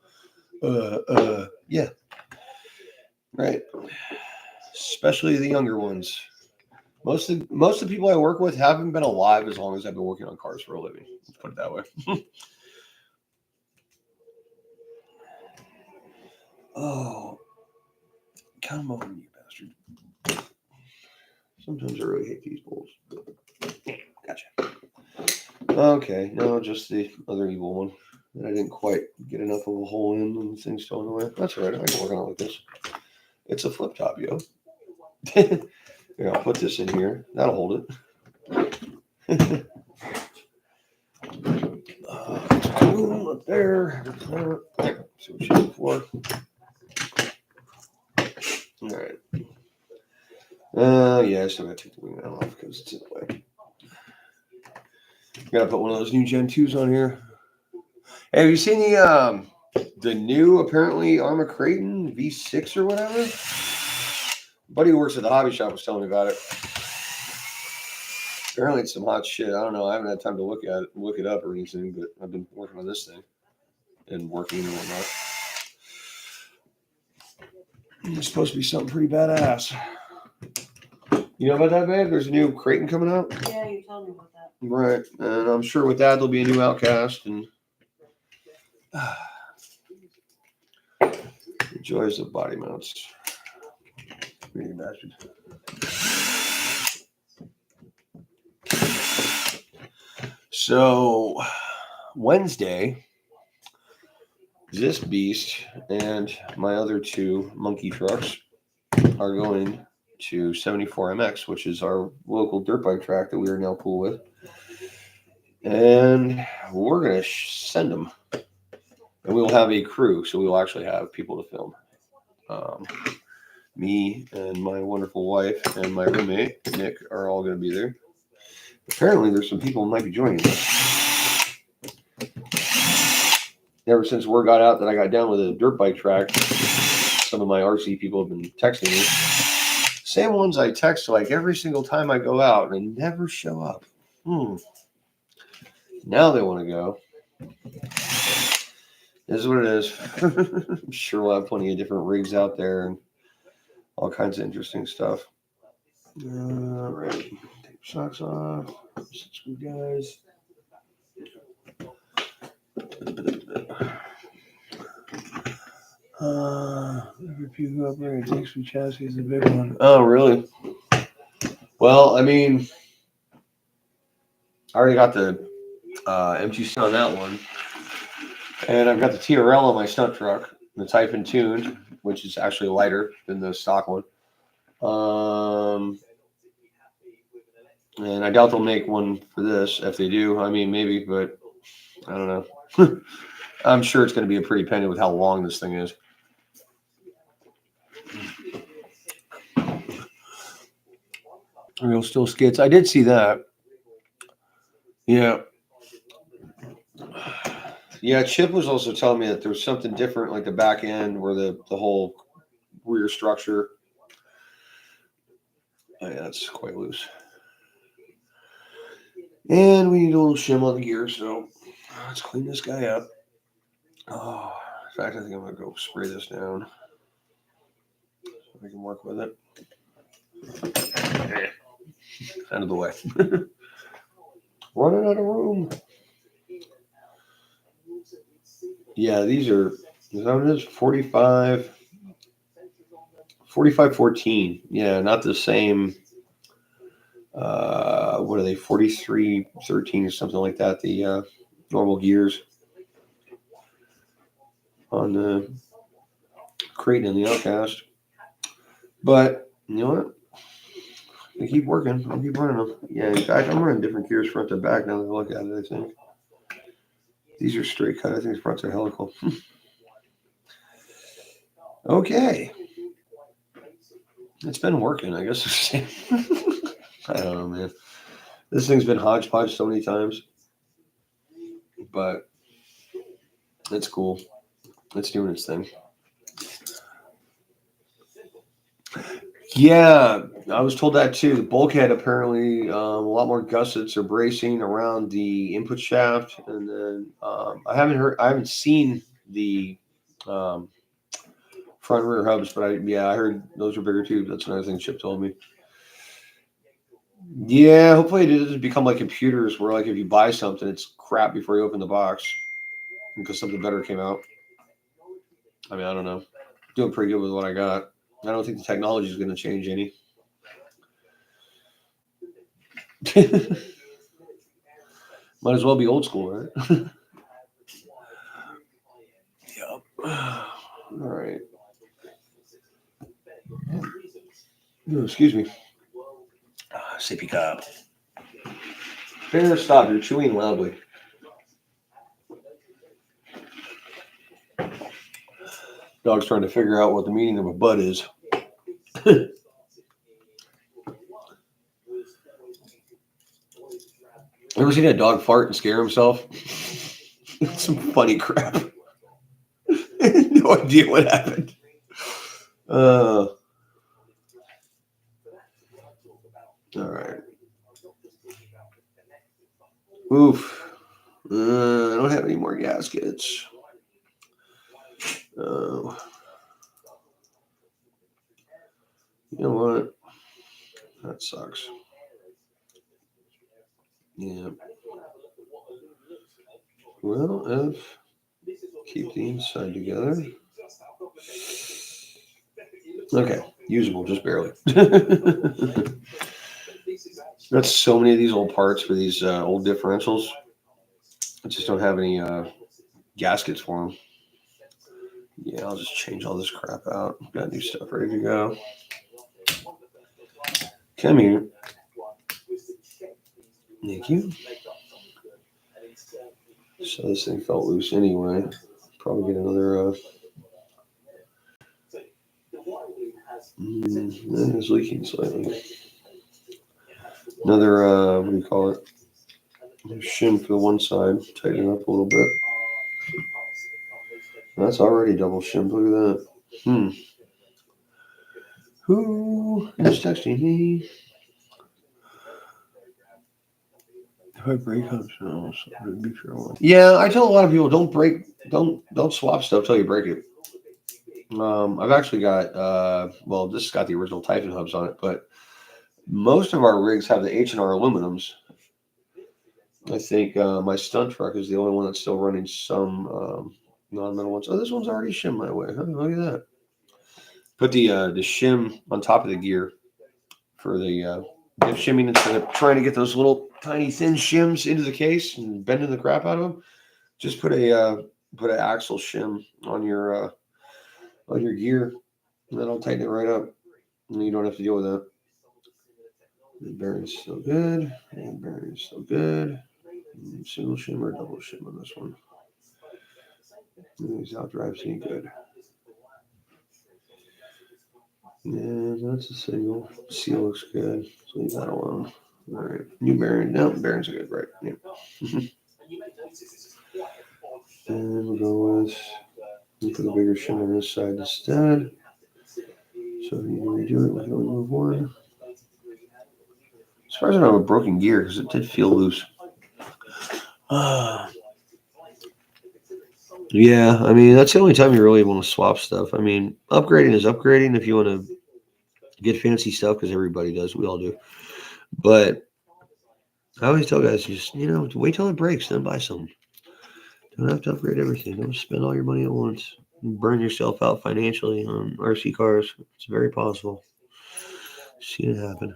Yeah, right. Especially the younger ones. Most of the people I work with haven't been alive as long as I've been working on cars for a living. Let's put it that way. Oh, come on, you bastard. Sometimes I really hate these bulls. Gotcha. Okay, no, just the other evil one. I didn't quite get enough of a hole in and the thing's still in the way. That's all right. I can work on it like this. It's a flip top, yo. Here, I'll put this in here. That'll hold it. Boom, up there. See what she's for. All right. Yeah, I still gotta take the wing off because it's in the way. Gotta put one of those new Gen 2s on here. Hey, have you seen the new apparently Arma Creighton V6 or whatever? Buddy who works at the hobby shop was telling me about it. Apparently it's some hot shit. I don't know. I haven't had time to look it up or anything, but I've been working on this thing and working and whatnot. It's supposed to be something pretty badass. You know about that, babe? There's a new Creighton coming out. Yeah, you told me about that. Right, and I'm sure with that there'll be a new Outcast and the joys of body mounts. You bastard. So Wednesday, this beast and my other two monkey trucks are going to 74MX, which is our local dirt bike track that we are now cool with. And we're going to send them. And we will have a crew, so we will actually have people to film. Me and my wonderful wife and my roommate, Nick, are all going to be there. Apparently, there's some people who might be joining us. Ever since word got out that I got down with a dirt bike track, some of my RC people have been texting me. Same ones I text like every single time I go out, and they never show up. Now they want to go. This is what it is. I'm sure we'll have plenty of different rigs out there and all kinds of interesting stuff. All right. Take socks off. Screw guys. Every few upgrade takes from chassis is a big one. Oh, really? Well, I mean, I already got the MTC on that one. And I've got the TRL on my stunt truck, the Typhon tuned, which is actually lighter than the stock one. And I doubt they'll make one for this. If they do, I mean, maybe, but I don't know. I'm sure it's going to be a pretty penny with how long this thing is. Real Still Skits. I did see that. Yeah. Yeah, Chip was also telling me that there was something different, like the back end where the whole rear structure. Oh, yeah, that's quite loose. And we need a little shim on the gear, so let's clean this guy up. Oh, in fact, I think I'm going to go spray this down so I can work with it. Out of the way. Running out of room. Yeah, these are, is that what it is? 4514. Yeah, not the same. What are they? 4313 or something like that. The normal gears on the Creighton and the Outcast. But you know what? They keep working. I'll keep running them. Yeah, in fact, I'm running different gears front to back now that I look at it, I think. These are straight cut. I think these fronts are helical. Okay. It's been working, I guess. I don't know, man. This thing's been hodgepodge so many times. But it's cool. It's doing its thing. Yeah, I was told that too. The bulkhead apparently a lot more gussets or bracing around the input shaft, and then I haven't seen the um, front and rear hubs, but I heard those are bigger tubes. That's another thing Chip told me. Yeah, hopefully it doesn't become like computers where like if you buy something, it's crap before you open the box because something better came out. I mean, I don't know. Doing pretty good with what I got. I don't think the technology is going to change any. Might as well be old school, right? Yep. All right. Oh, excuse me. Sippy cup. Bear, stop. You're chewing loudly. Dog's trying to figure out what the meaning of a butt is. Ever seen a dog fart and scare himself? It's some funny crap. No idea what happened. All right. Oof. I don't have any more gaskets. You know what? That sucks. Yeah. Well, keep the inside together. Okay, usable, just barely. Got so many of these old parts for these old differentials. I just don't have any gaskets for them. Yeah, I'll just change all this crap out. Got new stuff ready to go. Come here. Thank you. So this thing felt loose anyway. Probably get another. It's leaking slightly. Another, what do you call it? Shim for the one side. Tighten it up a little bit. That's already double shim. Look at that. Who is texting me? If I break up, so be sure one. Yeah, I tell a lot of people don't swap stuff till you break it. I've actually got this has got the original Typhon hubs on it, but most of our rigs have the H&R aluminums. I think my stunt truck is the only one that's still running some non-metal ones. Oh, this one's already shimmed my way. Huh? Look at that. Put the shim on top of the gear for the diff shimming instead of trying to get those little tiny thin shims into the case and bending the crap out of them. Just put an axle shim on your gear, and that'll tighten it right up, and you don't have to deal with that. The bearing's still good. And bearing's still good. Single shim or double shim on this one. These outdrives ain't good. Yeah, that's a single. Seal looks good. Let's leave that alone. All right. New bearing. No, bearings are good, right? Yeah. And we'll go with. We'll put a bigger shim on this side instead. So if you need to redo it, we can only move one. As far as I don't have a broken gear, because it did feel loose. Yeah, I mean, that's the only time you really want to swap stuff. I mean, upgrading is upgrading if you want to get fancy stuff, because everybody does. We all do. But I always tell guys, just, wait till it breaks, then buy something. Don't have to upgrade everything. Don't spend all your money at once. Burn yourself out financially on RC cars. It's very possible. See it happen.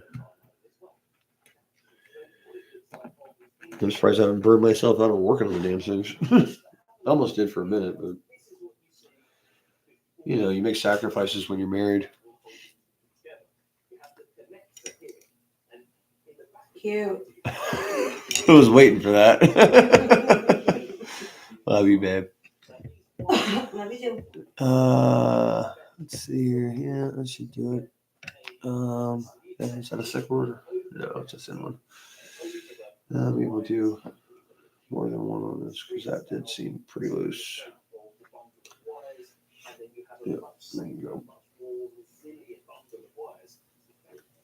I'm surprised I haven't burned myself out on working on the damn things. I almost did for a minute, but you make sacrifices when you're married. Cute. I was waiting for that. Love you, babe. Love you too. Let's see here. Yeah, that should do it. Is that a sick order? No, it's just in one. Maybe we'll do more than one on this because that did seem pretty loose. Yeah, there you go.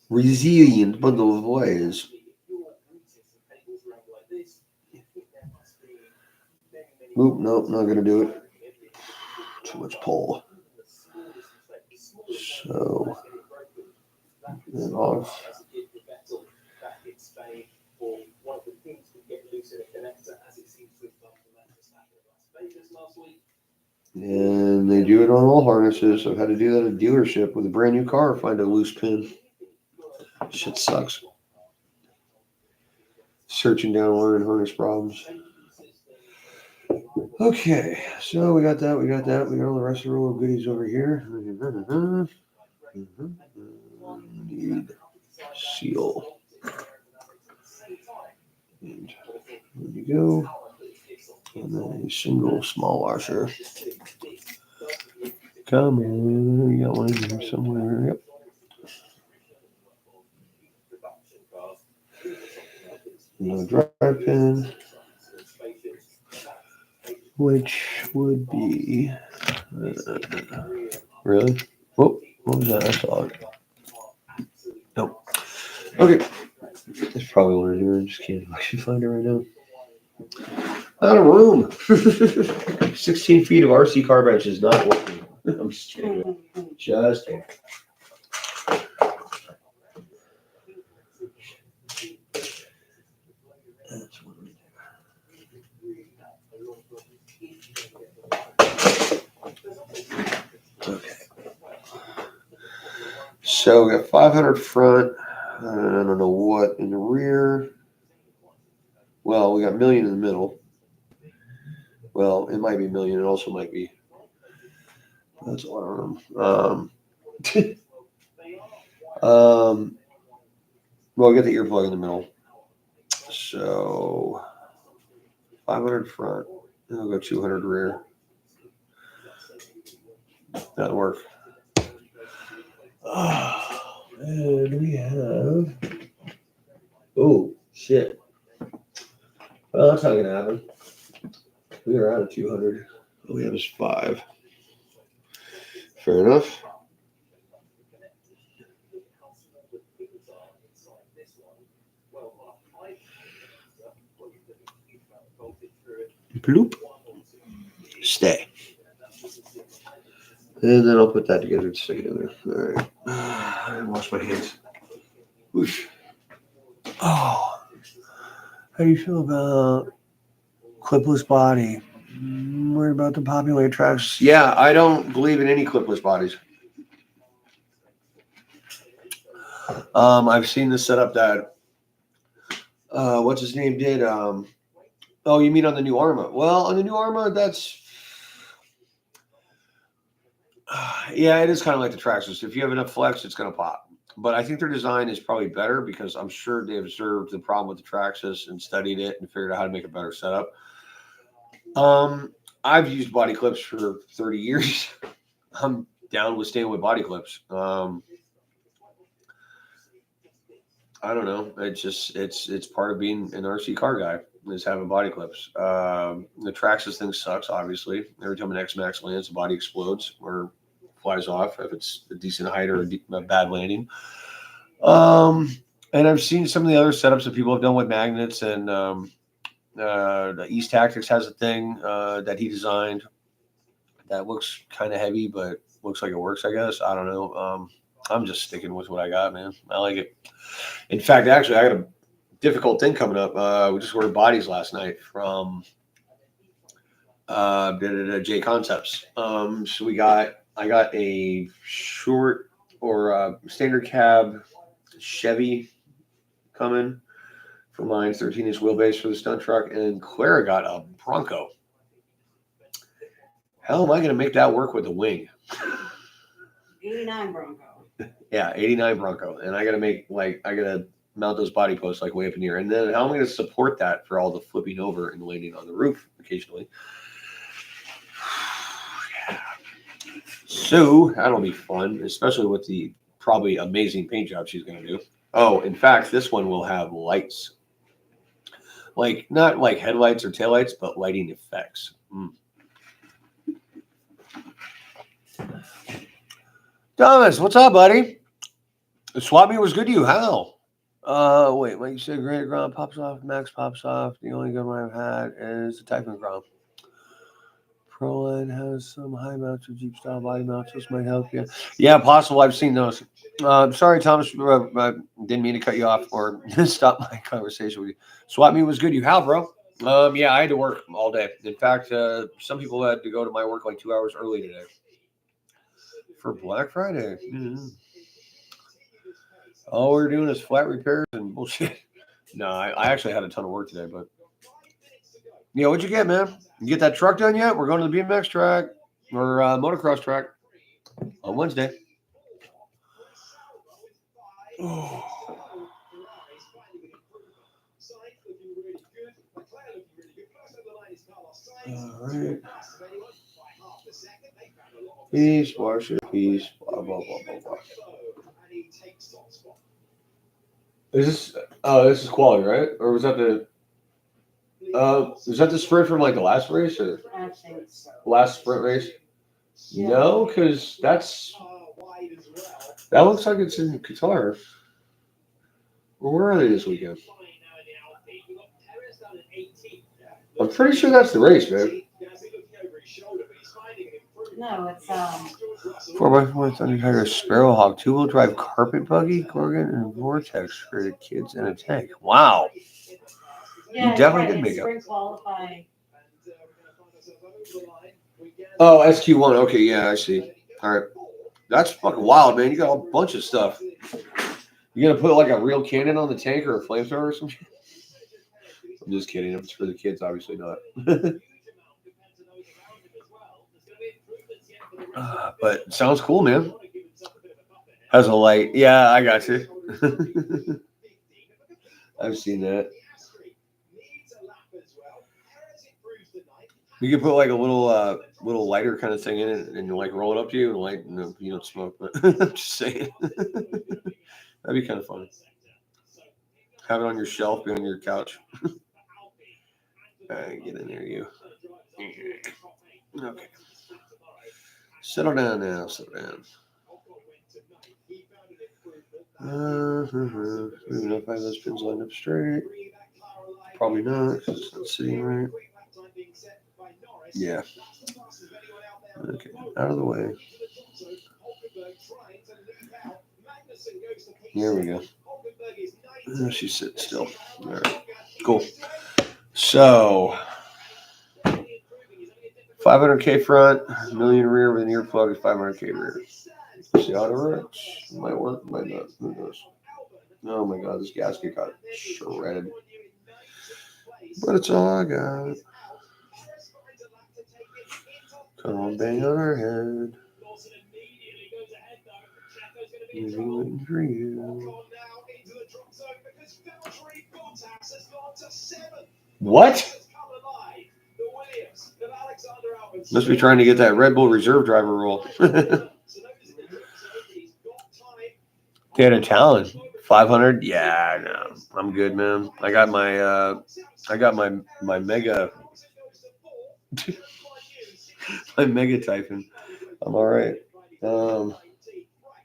Resilient bundle of wires. Oop, nope, not gonna do it. Too much pull. So, then off. And they do it on all harnesses. I've had to do that at a dealership with a brand new car, find a loose pin. Shit sucks. Searching down learning harness problems. Okay, so we got that. We got all the rest of the roll of goodies over here. Need seal. And there you go. And then a single small washer. Come on, you got one in here somewhere. Yep. No drive pin, which would be really. Oh, what was that? I saw it. Nope. Okay. There's probably one in here. I just can't actually find it right now. Out of room. 16 feet of RC car bench is not working. I'm just kidding. Just kidding. That's one right there. Okay. So we got 500 front. I don't know what in the rear. Well, we got $1 million in the middle. Well, it might be $1 million. It also might be. That's alarm. Well, get the earplug in the middle. So 500 front. And I'll go 200 rear. That'll work. And we have. Oh, shit. Well, that's not going to happen. We are out of 200. All we have is 5. Fair enough. Bloop. Stay. And then I'll put that together and stick it in there. All right. I didn't wash my hands. Whoosh. Oh. How do you feel about clipless body? Worried about the popular tracks? Yeah, I don't believe in any clipless bodies. I've seen the setup that what's his name did. Oh, you mean on the new Arma? Well, on the new Arma, that's yeah, it is kind of like the Traxxas. If you have enough flex, it's going to pop. But I think their design is probably better because I'm sure they observed the problem with the Traxxas and studied it and figured out how to make a better setup. I've used body clips for 30 years. I'm down with staying with body clips. I don't know. It's part of being an RC car guy is having body clips. The Traxxas thing sucks, obviously. Every time an X-Max lands, the body explodes or flies off if it's a decent height or a bad landing. And I've seen some of the other setups that people have done with magnets, and the East Tactics has a thing that he designed that looks kind of heavy, but looks like it works, I guess. I don't know. I'm just sticking with what I got, man. I like it. In fact, actually, I got a difficult thing coming up. We just ordered bodies last night from J Concepts. So I got a short or standard cab Chevy coming for mine, 13-inch wheelbase for the stunt truck, and Clara got a Bronco. How am I going to make that work with a wing? 89 Bronco. Yeah, 89 Bronco. And I got to mount those body posts like way up in here. And then how am I going to support that for all the flipping over and landing on the roof occasionally? So that'll be fun, especially with the probably amazing paint job she's going to do. Oh, in fact, this one will have lights. Like, not like headlights or taillights, but lighting effects. Thomas, what's up, buddy? The swap meet was good to you. How? Wait, like you said, Granite Ground pops off, Max pops off. The only good one I've had is the Typhon Ground. Proline has some high mounts or Jeep style body mounts. This might help you. Yeah, possible. I've seen those. Sorry, Thomas. I didn't mean to cut you off or stop my conversation with you. Swap meet was good. You how, bro? Yeah, I had to work all day. In fact, some people had to go to my work like 2 hours early today for Black Friday. All we're doing is flat repairs and bullshit. No, I actually had a ton of work today, but yeah, what'd you get, man? You get that truck done yet? We're going to the BMX track or motocross track on Wednesday. Oh. All right. Peace, Marshall. Peace. Blah, blah, blah, blah, blah. Is this? Oh, this is quality, right? Or was that the? Was that the sprint from like the last race or I think so. last sprint race? No, because that looks like it's in Qatar. Or where are they this weekend? I'm pretty sure that's the race, man. No, it's 4x4 Thunder Tiger Sparrowhawk 2-wheel drive carpet buggy, Gorgon, and Vortex for the kids in a tank. Wow. yeah, You definitely did right, make it's it. spring qualifying. Oh, SQ1. Okay, yeah, I see. All right. That's fucking wild, man. You got a bunch of stuff. You gonna put like a real cannon on the tank or a flamethrower or something? I'm just kidding. If it's for the kids, obviously not. But it sounds cool, man. Has a light. Yeah, I got you. I've seen that. You can put like a little lighter kind of thing in it and like roll it up to you and light. No, you don't smoke, but I'm just saying. That'd be kind of fun. Have it on your shelf, be on your couch. All right, get in there, you. Okay. Settle down now. Settle down. Even if I have those pins lined up straight. Probably not, because it's not sitting right. Yeah. Okay, out of the way. Here we go. She's sitting still. All right, cool. So, 500K front, million rear with an earplug, 500K rear. See how it works? Might work, might not. Who knows? Oh my god, this gasket got shredded. But it's all I got. Come on, bang on her head. Waiting for you. What? Must be trying to get that Red Bull reserve driver role. Get a challenge. 500? Yeah, no, I'm good, man. I got my mega, my mega typhon. I'm all right.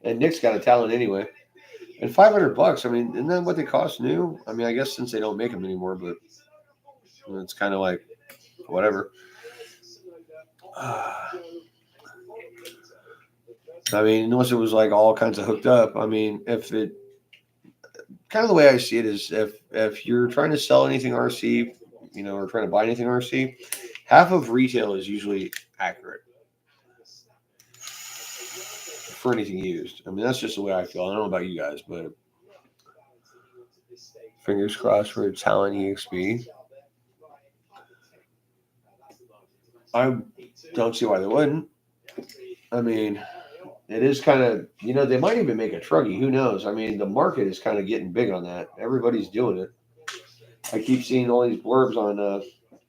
And Nick's got a talent anyway. And $500. I mean, isn't that what they cost new? I mean, I guess since they don't make them anymore, but it's kind of like whatever. I mean, unless it was like all kinds of hooked up. I mean, if it kind of the way I see it is if you're trying to sell anything RC, or trying to buy anything RC, half of retail is usually accurate for anything used. I mean, that's just the way I feel. I don't know about you guys, but fingers crossed for a Talon EXP. I don't see why they wouldn't. I mean, it is kind of, they might even make a truggy. Who knows? I mean, the market is kind of getting big on that. Everybody's doing it. I keep seeing all these blurbs on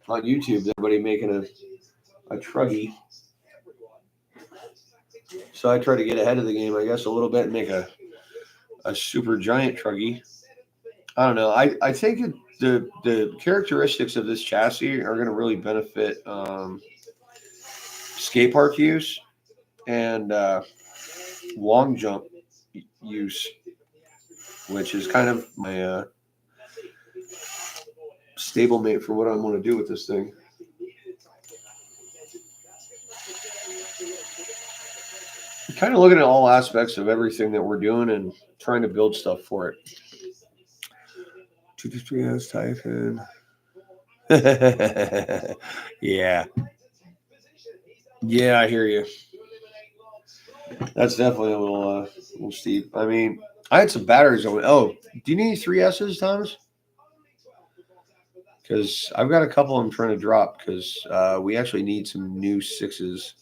YouTube. Everybody making a truggy. So I try to get ahead of the game, I guess, a little bit and make a super giant truggy. I don't know. I think the characteristics of this chassis are going to really benefit skate park use and long jump use, which is kind of my stablemate for what I want to do with this thing. Kind of looking at all aspects of everything that we're doing and trying to build stuff for it. 223S Typhon. Yeah. Yeah, I hear you. That's definitely a little steep. I mean, I had some batteries on it. Oh, do you need 3S's, Thomas? Because I've got a couple I'm trying to drop because we actually need some new 6s.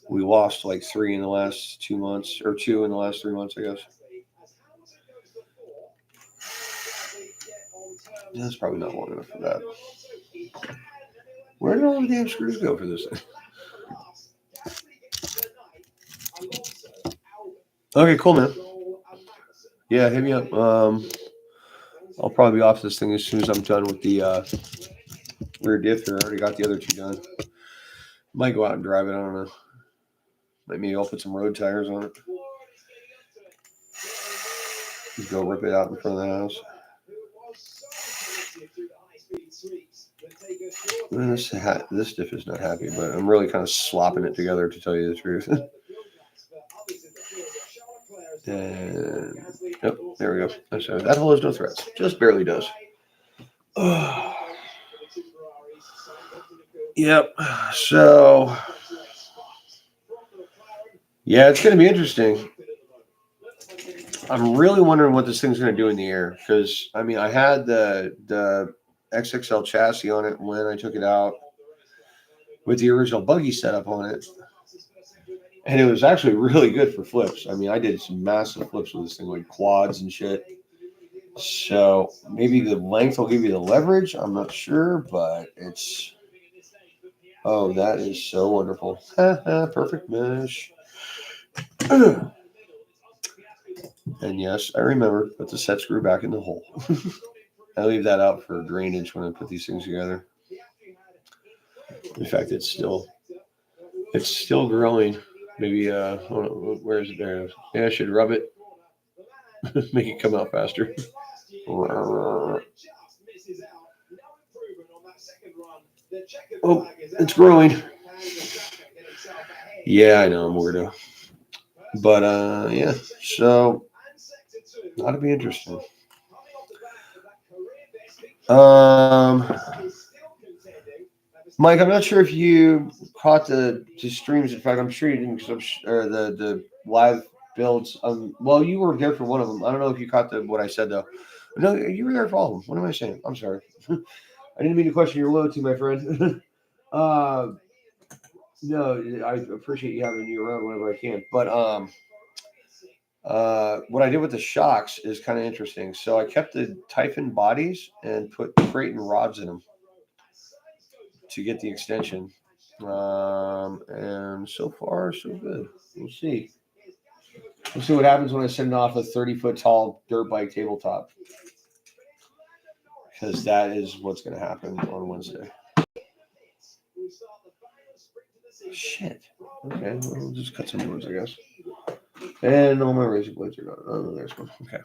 We lost like 3 in the last 2 months, or 2 in the last 3 months, I guess. That's probably not long enough for that. Where did all the damn screws go for this thing? Okay, cool, man. Yeah, hit me up. I'll probably be off this thing as soon as I'm done with the rear diff. I already got the other 2 done. Might go out and drive it. I don't know. Maybe I'll put some road tires on it. Just go rip it out in front of the house. This diff is not happy, but I'm really kind of slopping it together, to tell you the truth. And yep, there we go. So that holds no threats. Just barely does. Yep. So yeah, it's going to be interesting. I'm really wondering what this thing's going to do in the air, because I mean, I had the XXL chassis on it when I took it out with the original buggy setup on it, and it was actually really good for flips. I mean, I did some massive flips with this thing, like quads and shit. So maybe the length will give you the leverage. I'm not sure, but it's... Oh, that is so wonderful. Perfect mesh. And yes, I remember, put the set screw back in the hole. I leave that out for drainage when I put these things together. In fact, it's still growing. Maybe where is it there? Yeah, I should rub it. Make it come out faster. Oh, it's growing. Yeah, I know, I'm weirdo. But yeah, so that'll be interesting. Mike, I'm not sure if you caught the streams. In fact, I'm sure you didn't, because or the live builds. Well, you were there for one of them. I don't know if you caught what I said though. No, you were there for all of them. What am I saying? I'm sorry. I didn't mean to question your loyalty, my friend. No, I appreciate you having you around whenever I can. But what I did with the shocks is kind of interesting. So I kept the Typhon bodies and put Creighton rods in them to get the extension. And so far, so good. We'll see. We'll see what happens when I send off a 30-foot tall dirt bike tabletop, because that is what's going to happen on Wednesday. Shit. Okay, well, we'll just cut some boards, I guess. And all my razor blades are gone. Oh, no, there's one. Okay.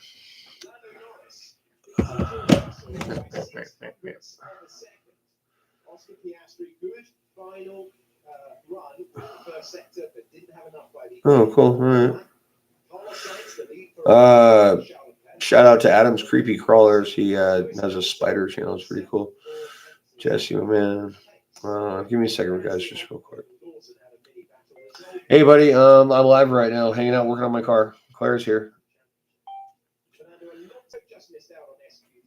Oh, cool. All right. Shout out to Adam's Creepy Crawlers. He has a spider channel. It's pretty cool. Jesse, my man. Give me a second, guys, just real quick. Hey, buddy. I'm live right now, hanging out, working on my car. Claire's here.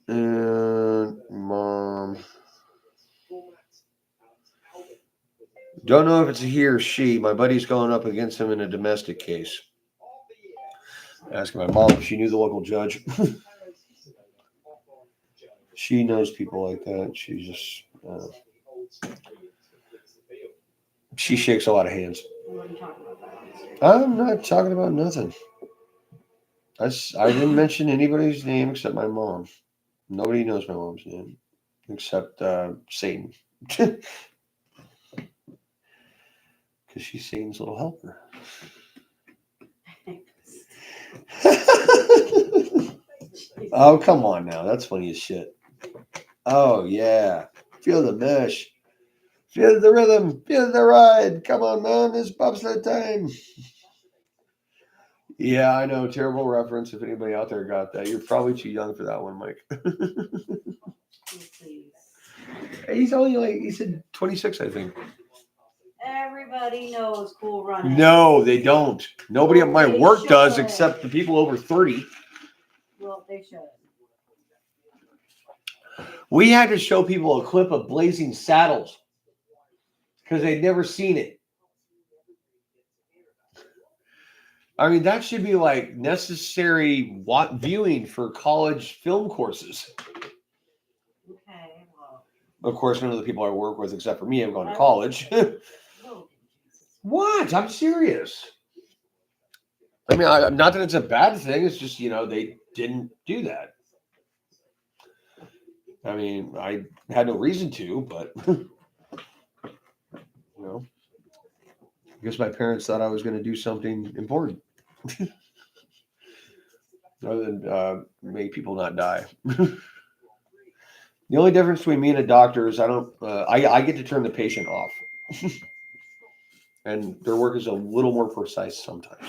And Mom. Don't know if it's a he or she. My buddy's going up against him in a domestic case. Asking my mom if she knew the local judge. She knows people like that. She just she shakes a lot of hands. We weren't talking about that on the street. I'm not talking about nothing. I didn't mention anybody's name except my mom. Nobody knows my mom's name except Satan. Because she's Satan's little helper. Oh, come on now. That's funny as shit. Oh, yeah. Feel the mesh. Feel the rhythm. Feel the ride. Come on, man. It's bobsled time. Yeah, I know. Terrible reference. If anybody out there got that, you're probably too young for that one, Mike. Please. He's only he said 26, I think. Everybody knows Cool Runnings. No, they don't. Nobody at my They work does should. except the people over 30. Well, they should. We had to show people a clip of Blazing Saddles because they'd never seen it. I mean, that should be like necessary viewing for college film courses. Okay, well. Of course, none of the people I work with, except for me, have gone to college. What? I'm serious. I mean, not that it's a bad thing. It's just, they didn't do that. I mean, I had no reason to, but, I guess my parents thought I was going to do something important. Other than make people not die. The only difference between me and a doctor is I get to turn the patient off. And their work is a little more precise sometimes.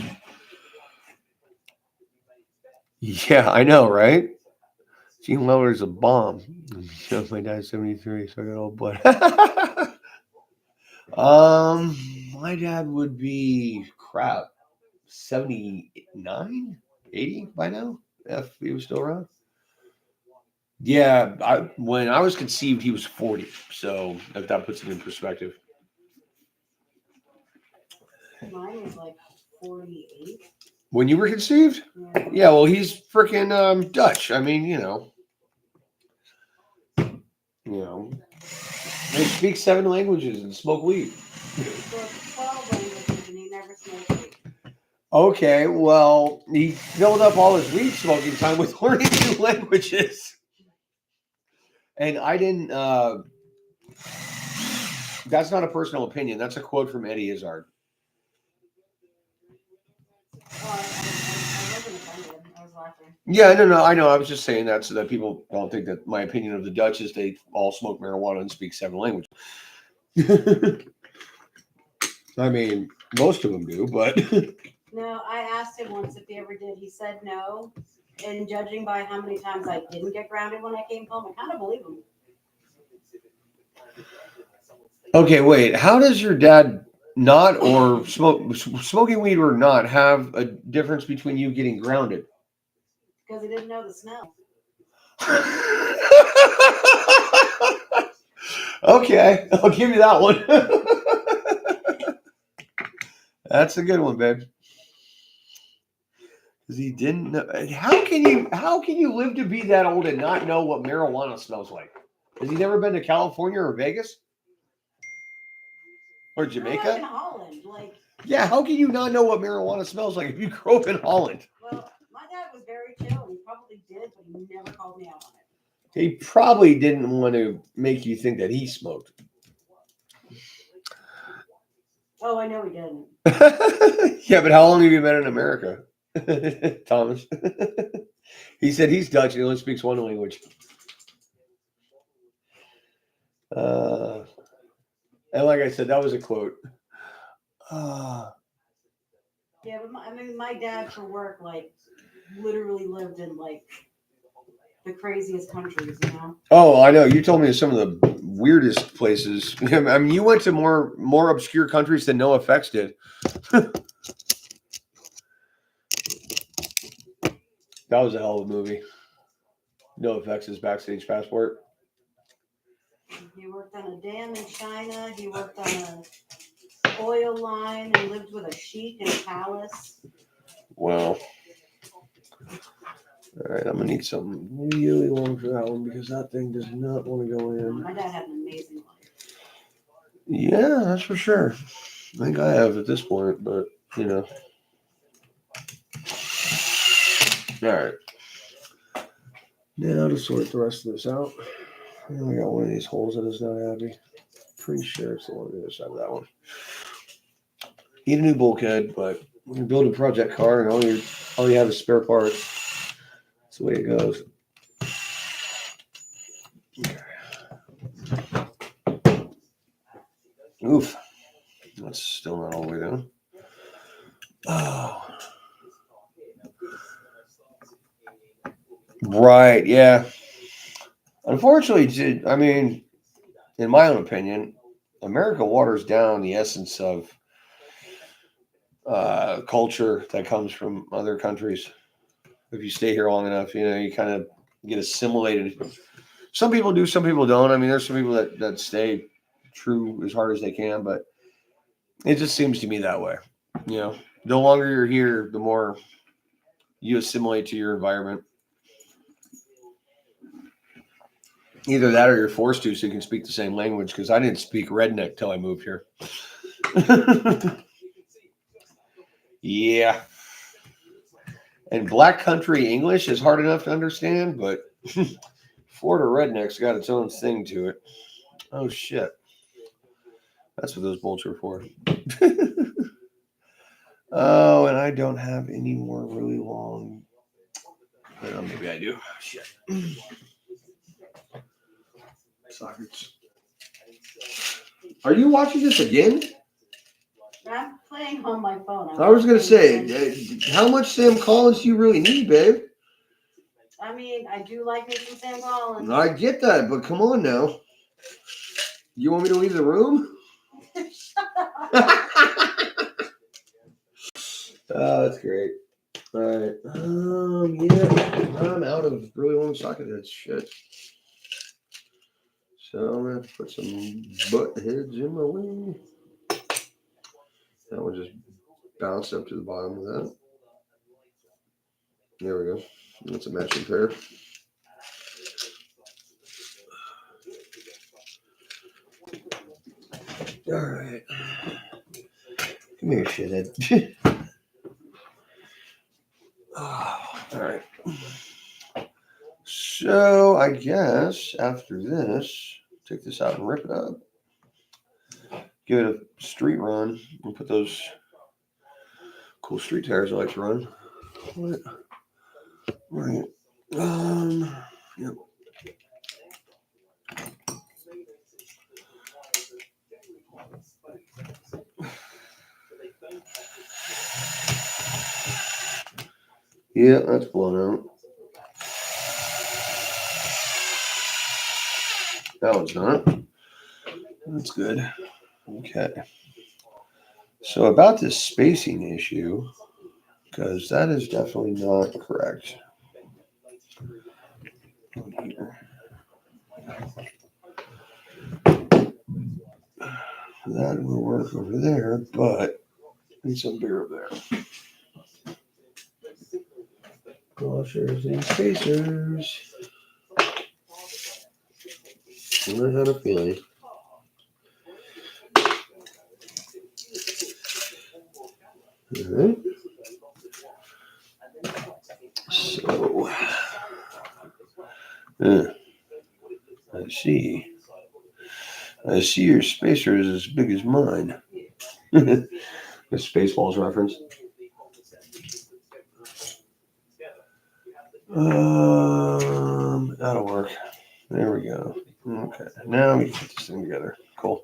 Yeah, I know, right? Gene Wilder's a bomb. My dad's 73, so I got old blood. My dad would be 79, 80 by now, if he was still around. Yeah, when I was conceived, he was 40. So if that puts it in perspective. Mine was like 48. When you were conceived? Yeah, well, he's freaking Dutch. I mean, they speak 7 languages and smoke weed. He spoke 12 languages and he never smoked weed. Okay, well, he filled up all his weed smoking time with learning new languages. And I didn't, that's not a personal opinion. That's a quote from Eddie Izzard. Oh, I wasn't offended. I was laughing. Yeah, no, I know. I was just saying that so that people don't think that my opinion of the Dutch is they all smoke marijuana and speak 7 languages. I mean, most of them do, but... No, I asked him once if he ever did. He said no. And judging by how many times I didn't get grounded when I came home, I kind of believe him. Okay, wait. How does your dad not or smoking weed or not have a difference between you getting grounded? Because he didn't know the smell. Okay, I'll give you that one. That's a good one, babe. Because he didn't know. How can you live to be that old and not know what marijuana smells like? Has he never been to California or Vegas? Or Jamaica? Like in Holland, yeah, how can you not know what marijuana smells like if you grew up in Holland? Well, my dad was very chill. He probably did, but he never called me out on it. He probably didn't want to make you think that he smoked. Oh, I know he didn't. Yeah, but how long have you been in America, Thomas? He said he's Dutch and he only speaks 1 language. And like I said, that was a quote. Yeah, but my dad for work, literally lived in the craziest countries, Oh, I know. You told me some of the weirdest places. I mean, you went to more obscure countries than NoFX did. That was a hell of a movie. NoFX's Backstage Passport. He worked on a dam in China. He worked on an oil line and lived with a sheik in a palace. Wow. All right, I'm going to need something really long for that one because that thing does not want to go in. My dad had an amazing life. Yeah, that's for sure. I think I have at this point, but you know. All right. Now to sort the rest of this out. And we got one of these holes that is not happy. Pretty sure it's the one on the other side of that one. Need a new bulkhead, but when you build a project car and all you have is spare parts, that's the way it goes. Oof. That's still not all the way down. Oh. Right, yeah. Unfortunately, I mean, in my own opinion, America waters down the essence of culture that comes from other countries. If you stay here long enough, you know, you kind of get assimilated. Some people do, some people don't. I mean, there's some people that stay true as hard as they can, but it just seems to me that way. You know, the longer you're here, the more you assimilate to your environment. Either that or you're forced to so you can speak the same language, because I didn't speak redneck till I moved here. Yeah. And black country English is hard enough to understand, but Florida redneck's got its own thing to it. Oh, shit. That's what those bolts are for. Oh, and I don't have any more really long. Well, maybe I do. Shit. Sockets. Are you watching this again? I'm playing on my phone. I was going to say, how much Sam Collins do you really need, babe? I mean, I do like me some Sam Collins. I get that, but come on now. You want me to leave the room? Oh, that's great. All right. Yeah, I'm out of really long socket heads. Shit. So I'm gonna have to put some butt heads in my way. That one just bounced up to the bottom of that. There we go. That's a matching pair. All right. Come here, shithead. Oh, all right. So I guess after this, take this out and rip it up. Give it a street run and put those cool street tires I like to run. What? Right. Yep. Yeah, that's blown out. That one's not. That's good. Okay. So about this spacing issue, because that is definitely not correct. Here. That will work over there, but need some beer over there. Washers and spacers. I had a feeling. All right. So, I see. I see your spacer is as big as mine. The Spaceballs reference. That'll work. There we go. Okay, now we can put this thing together. Cool.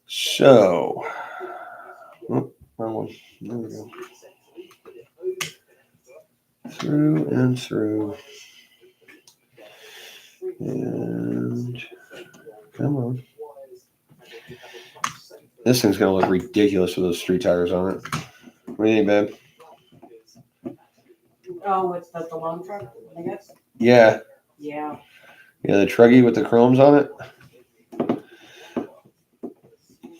So, wrong one. There we go. Through and through. And come on. This thing's gonna look ridiculous with those street tires on it. What do you think, babe? Oh, it's the long truck, I guess? Yeah. Yeah. Yeah, the truggy with the chromes on it.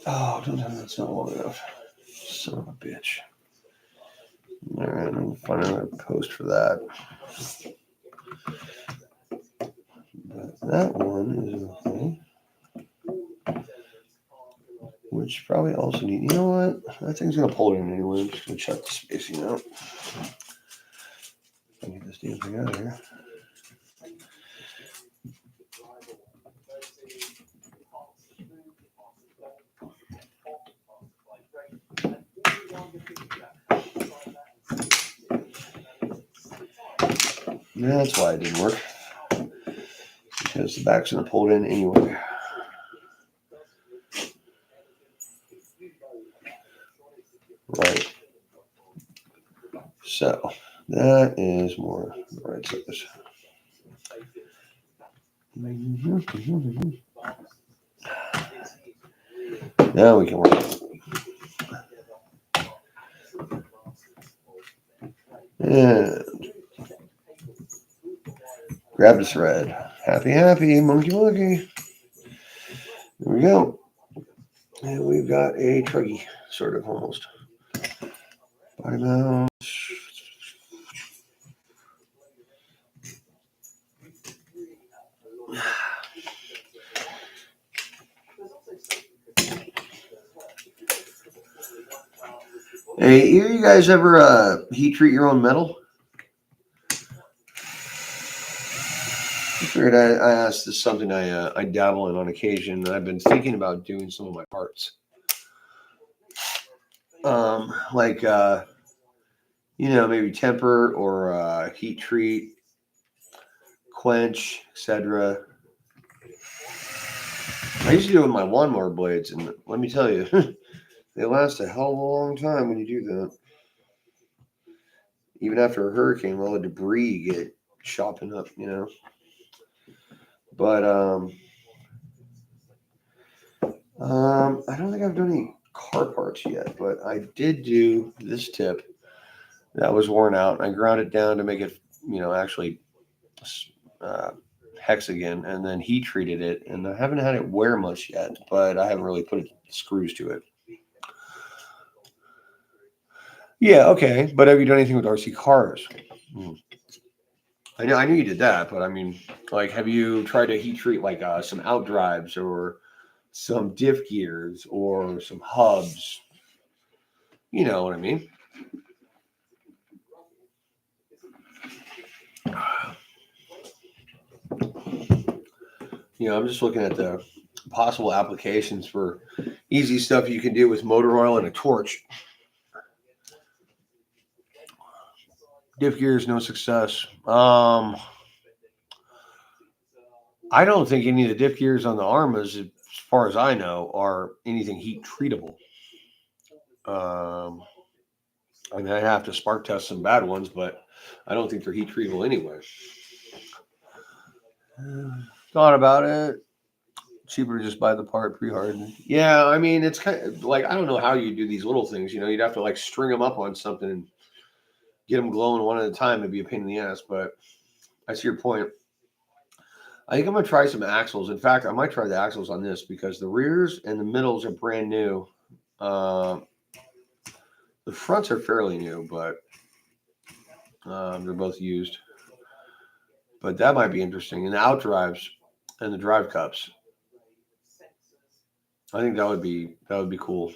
Oh, don't tell me that's not long enough. Son of a bitch. All right, I'm gonna find another post for that. But that one is okay. which probably also need, you know what? That thing's going to pull it in anyway. I'm just going to check the spacing out. I'll get this damn thing out of here. Yeah, that's why it didn't work. Because the back's going to pull it in anyway. Right. So that is more the right size. Now we can work. And grab the thread. Happy, monkey. There we go. And we've got a truggy, sort of, almost. Body mount. Hey, you guys ever heat treat your own metal? I figured I asked this something I dabble in on occasion, and I've been thinking about doing some of my parts. Like maybe temper or heat treat, quench, etc. I used to do it with my lawnmower blades, and let me tell you, they last a hell of a long time when you do that. Even after a hurricane, all the debris get chopping up, But I don't think I've done any car parts yet, but I did do this tip that was worn out. I ground it down to make it, actually hexagon, and then heat treated it. And I haven't had it wear much yet, but I haven't really put screws to it. Yeah, okay. But have you done anything with RC cars? I knew you did that, but I mean, like, have you tried to heat treat like some out drives or some diff gears or some hubs? You know what I mean? I'm just looking at the possible applications for easy stuff you can do with motor oil and a torch. Diff gears, no success. I don't think any of the diff gears on the Armas, as far as I know, are anything heat treatable. I mean, I'd have to spark test some bad ones, but I don't think they're heat treatable anyway. Thought about it. Cheaper to just buy the part pre-hardened. Yeah, I mean, it's kind of like, I don't know how you do these little things. You'd have to like string them up on something and get them glowing one at a time. It'd be a pain in the ass, but I see your point. I think I'm going to try some axles. In fact, I might try the axles on this because the rears and the middles are brand new. The fronts are fairly new, but they're both used. But that might be interesting. And the out drives and the drive cups. I think that would be cool.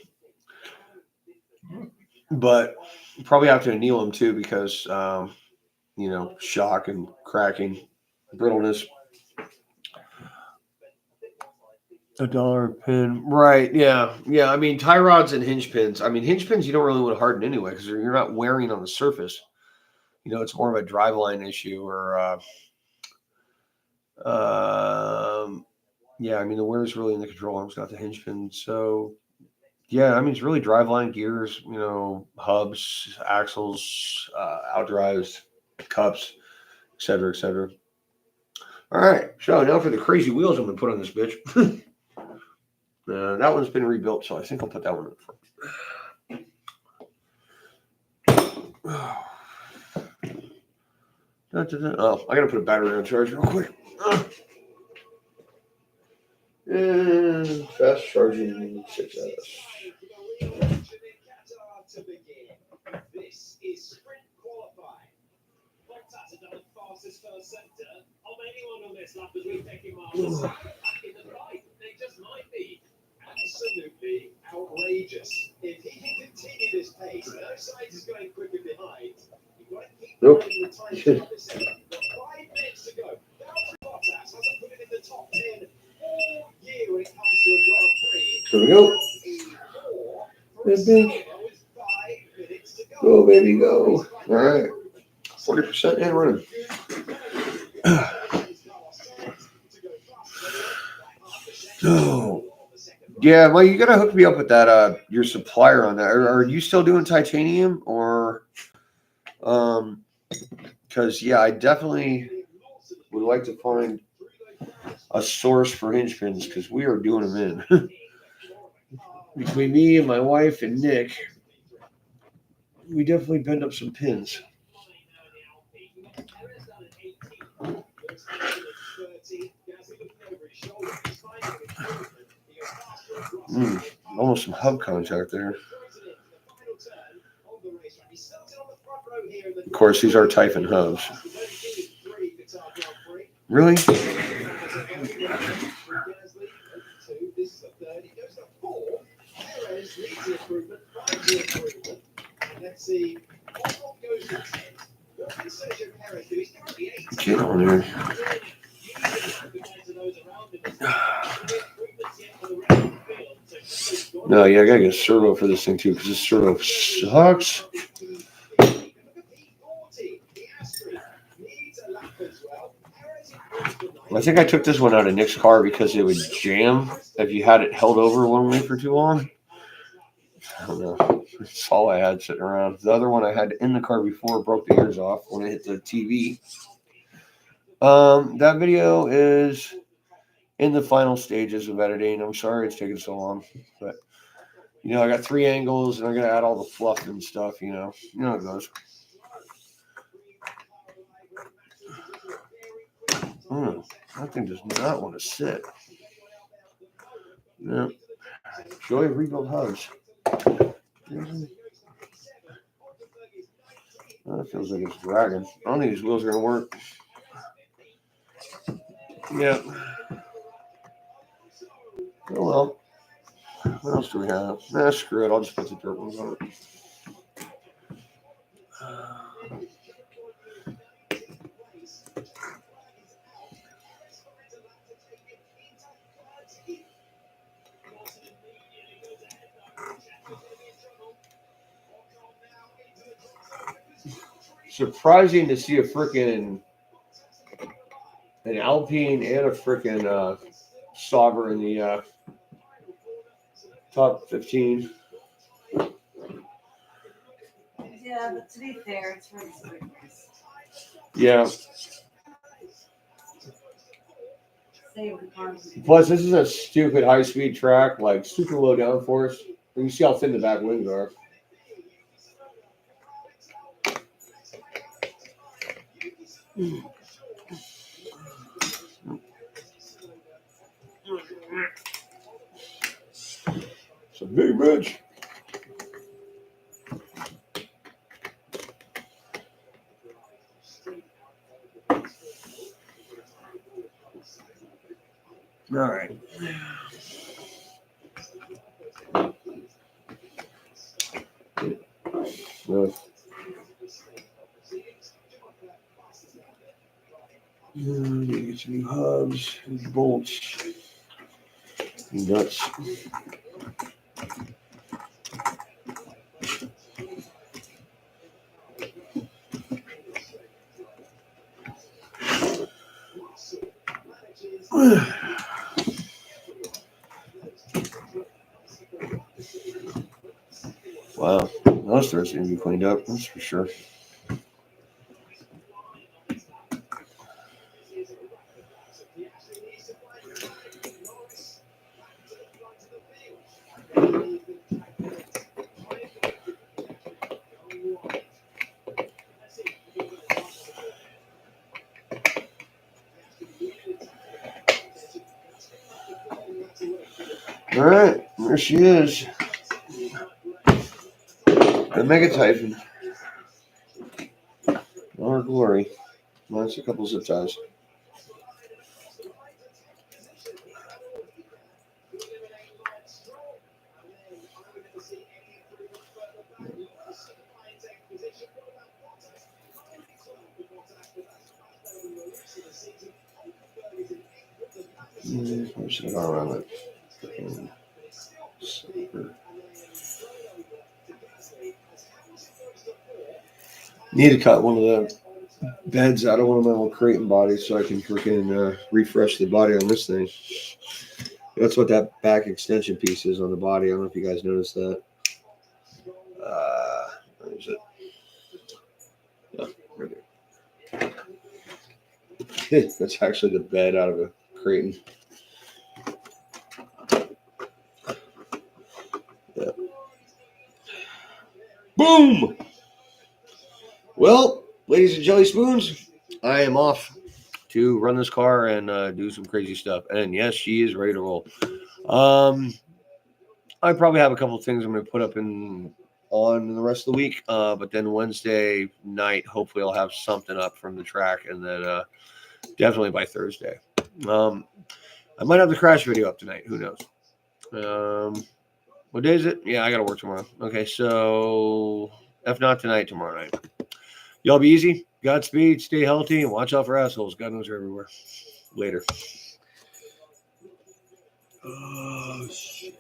But probably have to anneal them too because shock and cracking, brittleness. $1 a pin, right? Yeah. I mean, tie rods and hinge pins. I mean, hinge pins you don't really want to harden anyway because you're not wearing on the surface. It's more of a driveline issue or. Yeah, I mean, the wear is really in the control arms, not the hinge pin. So, yeah, I mean, it's really driveline gears, hubs, axles, out drives, cups, etc., etc. All right, so now for the crazy wheels I'm going to put on this bitch. That one's been rebuilt, so I think I'll put that one in front. Oh, I got to put a battery on charge real quick. And fast charging 6S. This is sprint qualifying. That's another fastest first sector of anyone on this lap as we take him off. In the fight, they just might be. Absolutely outrageous. If he can continue this pace, no signs he's going quicker behind. You've got to keep Nope. running the time to this. 5 minutes to go. Bottas hasn't put it in the top 10 all year when it comes to a Grand Prix. Here we go. Baby. Go, baby, go. All right. 40% in running. Oh. Yeah, well, you gotta hook me up with that your supplier on that. Are you still doing titanium or because yeah, I definitely would like to find a source for hinge pins because we are doing them in. Between me and my wife and Nick, we definitely bend up some pins. Almost some hub contact there. Of course, these are Typhon hubs. Really? Get on there. No, yeah, I gotta get a servo for this thing too, because this servo sucks. I think I took this one out of Nick's car because it would jam if you had it held over one way for too long. I don't know. That's all I had sitting around. The other one I had in the car before broke the ears off when it hit the TV. That video is in the final stages of editing. I'm sorry it's taking so long, but you know I got 3 angles and I'm gonna add all the fluff and stuff. You know how it goes. That thing does not want to sit. No. Joy of rebuild hubs. That feels like it's dragging. I don't think these wheels are going to work. Yeah. Oh well. What else do we have? Nah, screw it. I'll just put the dirt ones on it. Surprising to see a freaking an Alpine and a freaking Sauber in the top 15. Yeah, but to be fair, it's really sweetness. Yeah. Plus, this is a stupid high-speed track, like super low downforce. You can see how thin the back wings are. It's a big bitch. All right. Well, need to get some new hubs and bolts. Nuts. Wow, those threads need to be cleaned up, that's for sure. All right, there she is. The Mega Typhon. All her glory. Minus a couple zip ties. I'm just gonna go around that freaking sucker. Need to cut one of the beds out of one of my little Creighton bodies so I can freaking refresh the body on this thing. That's what that back extension piece is on the body. I don't know if you guys noticed that. Where is it? Oh, right there. That's actually the bed out of a Creighton. Yeah. Boom! Well, ladies and jelly spoons, I am off to run this car and do some crazy stuff. And yes, she is ready to roll. I probably have a couple of things I'm going to put up on the rest of the week. But then Wednesday night, hopefully I'll have something up from the track. And then definitely by Thursday. I might have the crash video up tonight. Who knows? What day is it? Yeah, I got to work tomorrow. Okay, so if not tonight, tomorrow night. Y'all be easy. Godspeed. Stay healthy and watch out for assholes. God knows they're everywhere. Later. Oh, shit.